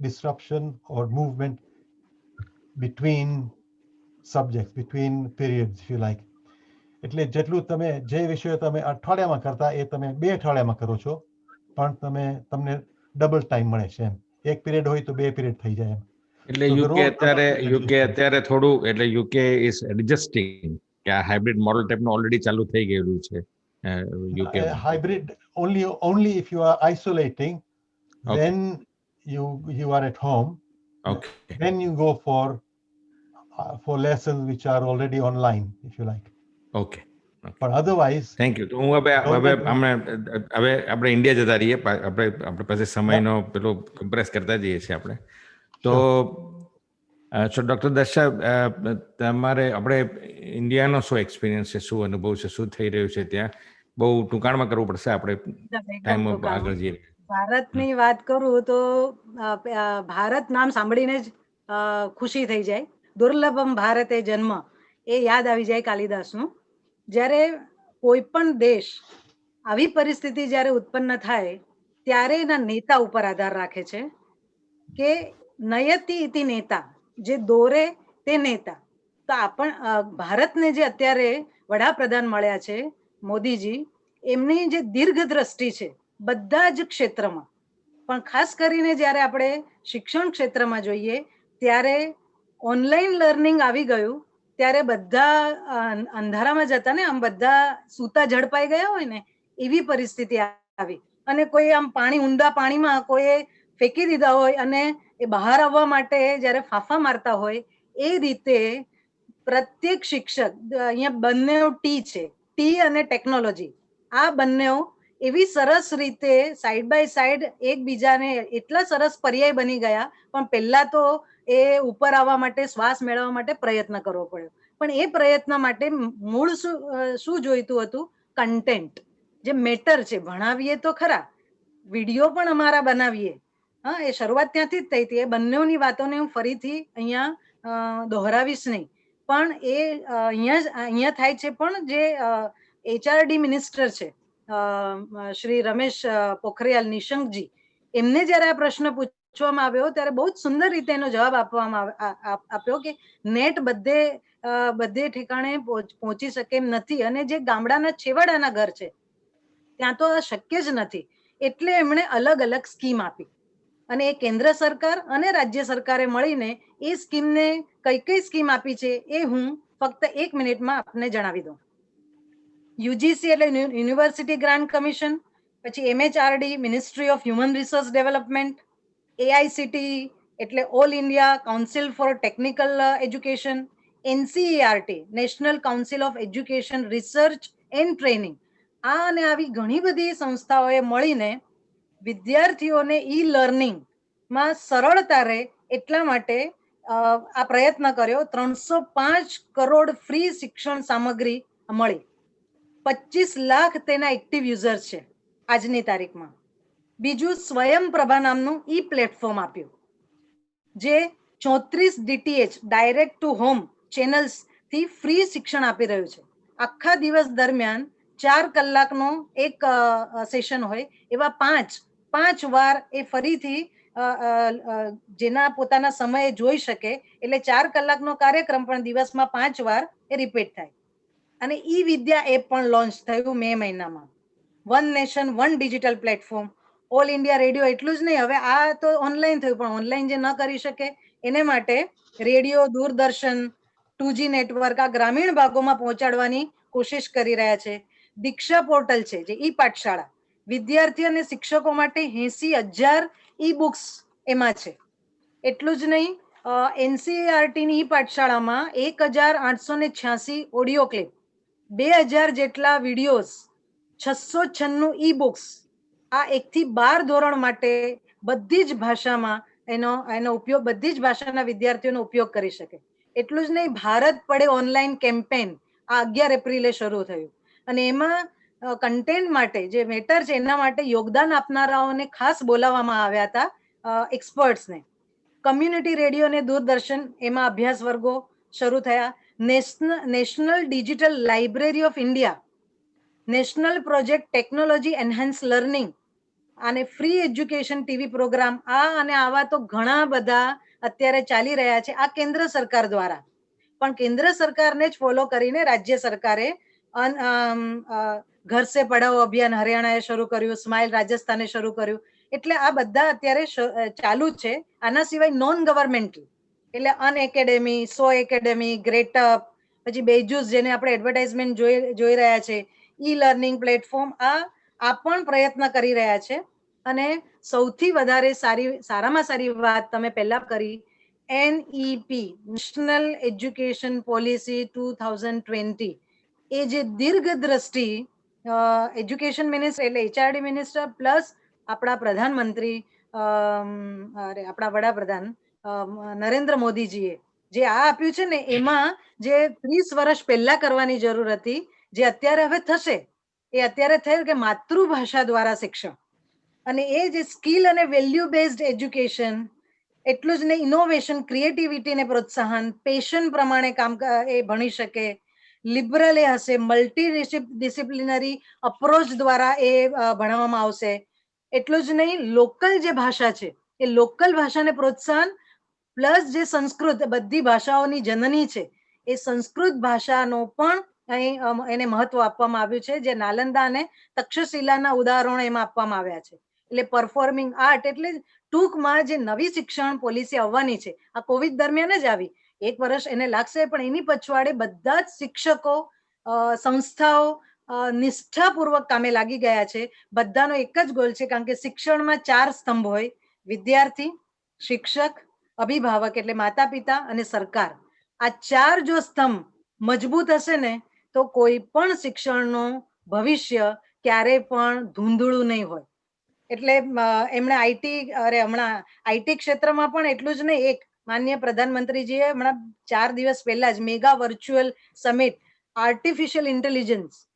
disruption or movement between subjects, between periods, if you like. એટલે જેટલું તમે જે વિષયો તમે અઠવાડિયામાં કરતા એ તમે 2 અઠવાડિયામાં કરો છો, પણ તમને ડબલ ટાઈમ મળે છે એમ. 1 પીરિયડ હોય તો 2 પીરિયડ થઈ જાય એમ. એટલે યુકે અત્યારે થોડું, એટલે યુકે ઇઝ એડજસ્ટિંગ કે આ હાઇબ્રિડ મોડલ ટાઈપનું ઓલરેડી ચાલુ થઈ ગયેલું છે UK. Hybrid only if you are isolating. Okay. Then you are at home. Okay. Then you go for lessons which are already online, if you like. Okay. But otherwise, thank you. તો હું હવે આપણે India જતા રહીએ. આપણે પાસે સમયનો પેલો કમ્પ્રેસ કરતા જઈએ છીએ આપણે. તો ડૉક્ટર દર્શા, તમારે આપણે ઇન્ડિયાનો શું એક્સપિરિયન્સ છે, શું અનુભવ છે, શું થઈ રહ્યું છે ત્યાં? બહુ ટૂંકાણમાં કરવું પડશે, આપણે ટાઈમ આગળ જઈએ. ભારતની વાત કરું તો ભારત નામ સાંભળીને જ ખુશી થઈ જાય. દુર્લભમ ભારતે જન્મ એ યાદ આવી જાય કાલિદાસનું. જ્યારે કોઈ પણ દેશ આવી પરિસ્થિતિ જ્યારે ઉત્પન્ન થાય ત્યારે એના નેતા ઉપર આધાર રાખે છે કે નયતિ ઇતિ નેતા, જે દોરે તે નેતા. તો ભારતને જે અત્યારે વડાપ્રધાન મળ્યા છે મોદીજી, એમની જે દીર્ઘ દ્રષ્ટિ છે બધા જ ક્ષેત્રમાં, પણ ખાસ કરીને જ્યારે આપણે શિક્ષણ ક્ષેત્રમાં જોઈએ ત્યારે ઓનલાઈન લર્નિંગ આવી ગયું ત્યારે બધા અંધારામાં જતા ને આમ બધા સૂતા ઝડપાઈ ગયા હોય ને એવી પરિસ્થિતિ આવી, અને કોઈ આમ ઊંડા પાણીમાં કોઈ ફેંકી દીધા હોય અને એ બહાર આવવા માટે જ્યારે ફાંફા મારતા હોય એ રીતે પ્રત્યેક શિક્ષક, અહીંયા બંને ટી છે, ટી અને ટેકનોલોજી, આ બંને એવી સરસ રીતે સાઈડ બાય સાઈડ એકબીજાને એટલા સરસ પર્યાય બની ગયા. પણ પહેલા તો એ ઉપર આવવા માટે, શ્વાસ મેળવવા માટે પ્રયત્ન કરવો પડ્યો. પણ એ પ્રયત્ન માટે મૂળ શું જોઈતું હતું? કન્ટેન્ટ, જે મેટર છે. ભણાવીએ તો ખરા, વિડીયો પણ અમારા બનાવીએ, હા, એ શરૂઆત ત્યાંથી જ થઈ હતી. એ બંનેની વાતોને હું ફરીથી અહીંયા દોહરાવીશ નહીં, પણ એ અહીંયા થાય છે. પણ જે HRD મિનિસ્ટર છે શ્રી રમેશ પોખરિયાલ નિશંકજી, એમને જ્યારે આ પ્રશ્ન પૂછવામાં આવ્યો ત્યારે બહુ જ સુંદર રીતે એનો જવાબ આપવામાં આપ્યો કે નેટ બધે ઠેકાણે પહોંચી શકે એમ નથી, અને જે ગામડાના છેવાડાના ઘર છે ત્યાં તો આ શક્ય જ નથી. એટલે એમણે અલગ અલગ સ્કીમ આપી, અને એ કેન્દ્ર સરકાર અને રાજ્ય સરકારે મળીને એ સ્કીમને કઈ કઈ સ્કીમ આપી છે એ હું ફક્ત 1 મિનિટમાં આપને જણાવી દઉં. યુજીસી એટલે યુનિવર્સિટી ગ્રાન્ટ કમિશન, પછી MHRD ministry of human resource development, AICTE એટલે all India council four technical education, NCERT national council of education research and training. આ અને આવી ઘણી બધી સંસ્થાઓએ મળીને વિદ્યાર્થીઓને ઈ લર્નિંગમાં સરળતા રહે એટલા માટે આ પ્રયત્ન કર્યો. 305 કરોડ ફ્રી શિક્ષણ સામગ્રી મળી, 25 લાખ તેના એક્ટિવ યુઝર છે આજની તારીખમાં. બીજું, સ્વયંપ્રભા નામનું ઈ પ્લેટફોર્મ આપ્યું, જે 34 DTH direct to home channels થી ફ્રી શિક્ષણ આપી રહ્યું છે. આખા દિવસ દરમિયાન 4 કલાકનો એક સેશન હોય, એવા 5 વાર એ ફરીથી જેના પોતાના સમયે જોઈ શકે, એટલે 4 કલાકનો કાર્યક્રમ પણ દિવસમાં 5 વાર એ રિપીટ થાય. અને ઈ વિદ્યા એપ પણ લોન્ચ થયું મે મહિનામાં. One nation one digital platform, all India radio. એટલું જ નહીં, હવે આ તો ઓનલાઈન થયું, પણ ઓનલાઈન જે ન કરી શકે એને માટે રેડિયો, દૂરદર્શન, 2G નેટવર્ક આ ગ્રામીણ ભાગોમાં પહોંચાડવાની કોશિશ કરી રહ્યા છે. દીક્ષા પોર્ટલ છે, જે ઈ પાઠશાળા, વિદ્યાર્થી અને શિક્ષકો માટે 80,000 ઈ બુક્સ એમાં છે. એટલું જ નહીં, NCERT ની ઈ પાઠશાળામાં 1,886 ઓડિયો ક્લિપ, 2,000 જેટલા વિડીયોઝ, 696 ઈ બુક્સ. આ 1 થી 12 ધોરણ માટે બધી જ ભાષામાં એનો ઉપયોગ, બધી જ ભાષાના વિદ્યાર્થીઓનો ઉપયોગ કરી શકે. એટલું જ નહીં, ભારત પડે ઓનલાઈન કેમ્પેન આ 11 એપ્રિલે શરૂ થયું, અને એમાં કન્ટેન્ટ માટે જે મેટર છે એના માટે યોગદાન આપનારાઓને ખાસ બોલાવવામાં આવ્યા હતા, એક્સપર્ટ્સને. કમ્યુનિટી રેડિયો અને દૂરદર્શન, એમાં અભ્યાસ વર્ગો શરૂ થયા. National digital library of India, national project technology enhance learning અને ફ્રી એજ્યુકેશન ટીવી પ્રોગ્રામ. આ અને આવા તો ઘણા બધા અત્યારે ચાલી રહ્યા છે, આ કેન્દ્ર સરકાર દ્વારા. પણ કેન્દ્ર સરકારને જ ફોલો કરીને રાજ્ય સરકારે ઘર સે પઢાઓ અભિયાન હરિયાણાએ શરૂ કર્યું, સ્માઇલ રાજસ્થાને શરૂ કર્યું. એટલે આ બધા અત્યારે ચાલુ જ છે. આના સિવાય નોન ગવર્મેન્ટલ એટલે અનએકેડેમી, સો એકેડેમી, ગ્રેટઅપ, પછી બેજુસ જેને આપણે એડવર્ટાઇઝમેન્ટ જોઈ રહ્યા છે, ઈ લર્નિંગ પ્લેટફોર્મ, આ પણ પ્રયત્ન કરી રહ્યા છે. અને સૌથી વધારે સારામાં સારી વાત તમે પહેલા કરી, NEP નેશનલ એજ્યુકેશન પોલિસી 2020, એ જે દીર્ઘ દ્રષ્ટિ એજ્યુકેશન મિનિસ્ટર એટલે HRD મિનિસ્ટર પ્લસ આપણા પ્રધાનમંત્રી આપણા વડાપ્રધાન નરેન્દ્ર મોદીજીએ જે આ આપ્યું છે ને, એમાં જે 30 વર્ષ પહેલા કરવાની જરૂર હતી, જે અત્યારે હવે થશે, એ અત્યારે થયું કે માતૃભાષા દ્વારા શિક્ષણ. અને એ જે સ્કિલ અને વેલ્યુ બેઝડ એજ્યુકેશન, એટલું જ નહીં, ઇનોવેશન, ક્રિએટિવિટીને પ્રોત્સાહન, પેશન પ્રમાણે કામ એ ભણી શકે, લિબરલ એ હશે, મલ્ટી ડિસિપ્લિનરી અપ્રોચ દ્વારા એ ભણાવવામાં આવશે. એટલું જ નહીં, લોકલ જે ભાષા છે એ લોકલ ભાષાને પ્રોત્સાહન, પ્લસ જે સંસ્કૃત, બધી ભાષાઓની જનની છે, એ સંસ્કૃત ભાષાનો પણ એને મહત્વ આપવામાં આવ્યું છે, જે નાલંદા અને તક્ષશિલાના ઉદાહરણો એમાં આપવામાં આવ્યા છે. એટલે પરફોર્મિંગ આર્ટ એટલે ટૂંકમાં જે નવી શિક્ષણ પોલિસી આવવાની છે, આ કોવિડ દરમિયાન જ આવી, 1 વર્ષ એને લાગશે, પણ એની પછવાડે બધા જ શિક્ષકો, સંસ્થાઓ નિષ્ઠાપૂર્વક કામે લાગી ગયા છે. બધાનો એક જ ગોલ છે, કારણ કે શિક્ષણમાં 4 સ્તંભ હોય: વિદ્યાર્થી, શિક્ષક, અભિભાવક એટલે માતા પિતા અને સરકાર. આ 4 જો સ્તંભ મજબૂત હશે ને તો કોઈ પણ શિક્ષણનું ભવિષ્ય ક્યારેય પણ ધૂંધળું નહીં હોય. એટલે એમણે હમણાં આઈટી ક્ષેત્રમાં પણ એટલું જ નહીં, એક માનનીય પ્રધાનમંત્રીજીએ હમણાં 4 દિવસ પહેલા જ mega virtual summit artificial intelligence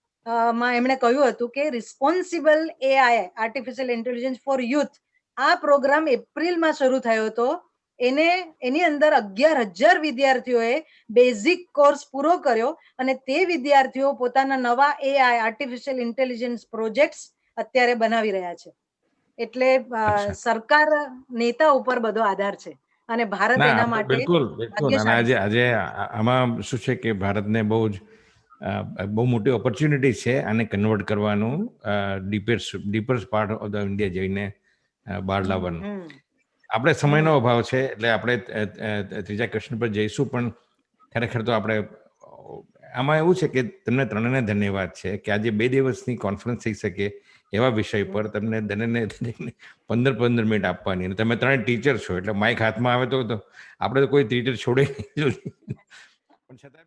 માં એમણે કહ્યું હતું કે responsible AI artificial intelligence for youth, આ પ્રોગ્રામ એપ્રિલમાં શરૂ થયો હતો. એની અંદર 11,000 વિદ્યાર્થીઓએ બેઝિક કોર્સ પૂરો કર્યો અને તે વિદ્યાર્થીઓ પોતાના નવા એઆઈ આર્ટિફિશિયલ ઇન્ટેલિજન્સ પ્રોજેક્ટ્સ અત્યારે બનાવી રહ્યા છે. એટલે સરકાર નેતા ઉપર બધો આધાર છે અને ભારત એના માટે બિલકુલ. અને આજે આમાં શું છે કે ભારતને બહુ મોટી ઓપોર્ચ્યુનિટી છે આને કન્વર્ટ કરવાનું, dipper part of the India જઈને બહાર લાવવાનું. આપણે સમયનો અભાવ છે એટલે આપણે ત્રીજા ક્વેશ્ચન પર જઈશું, પણ ખરેખર તો આપણે આમાં એવું છે કે તમને ત્રણેયને ધન્યવાદ છે કે આજે 2 દિવસની કોન્ફરન્સ થઈ શકે એવા વિષય પર તમને દરેકને 15 મિનિટ આપવાની, અને તમે ત્રણેય ટીચર છો એટલે માઇક હાથમાં આવે તો આપણે તો કોઈ ટીચર છોડે નહીં. પણ છતાં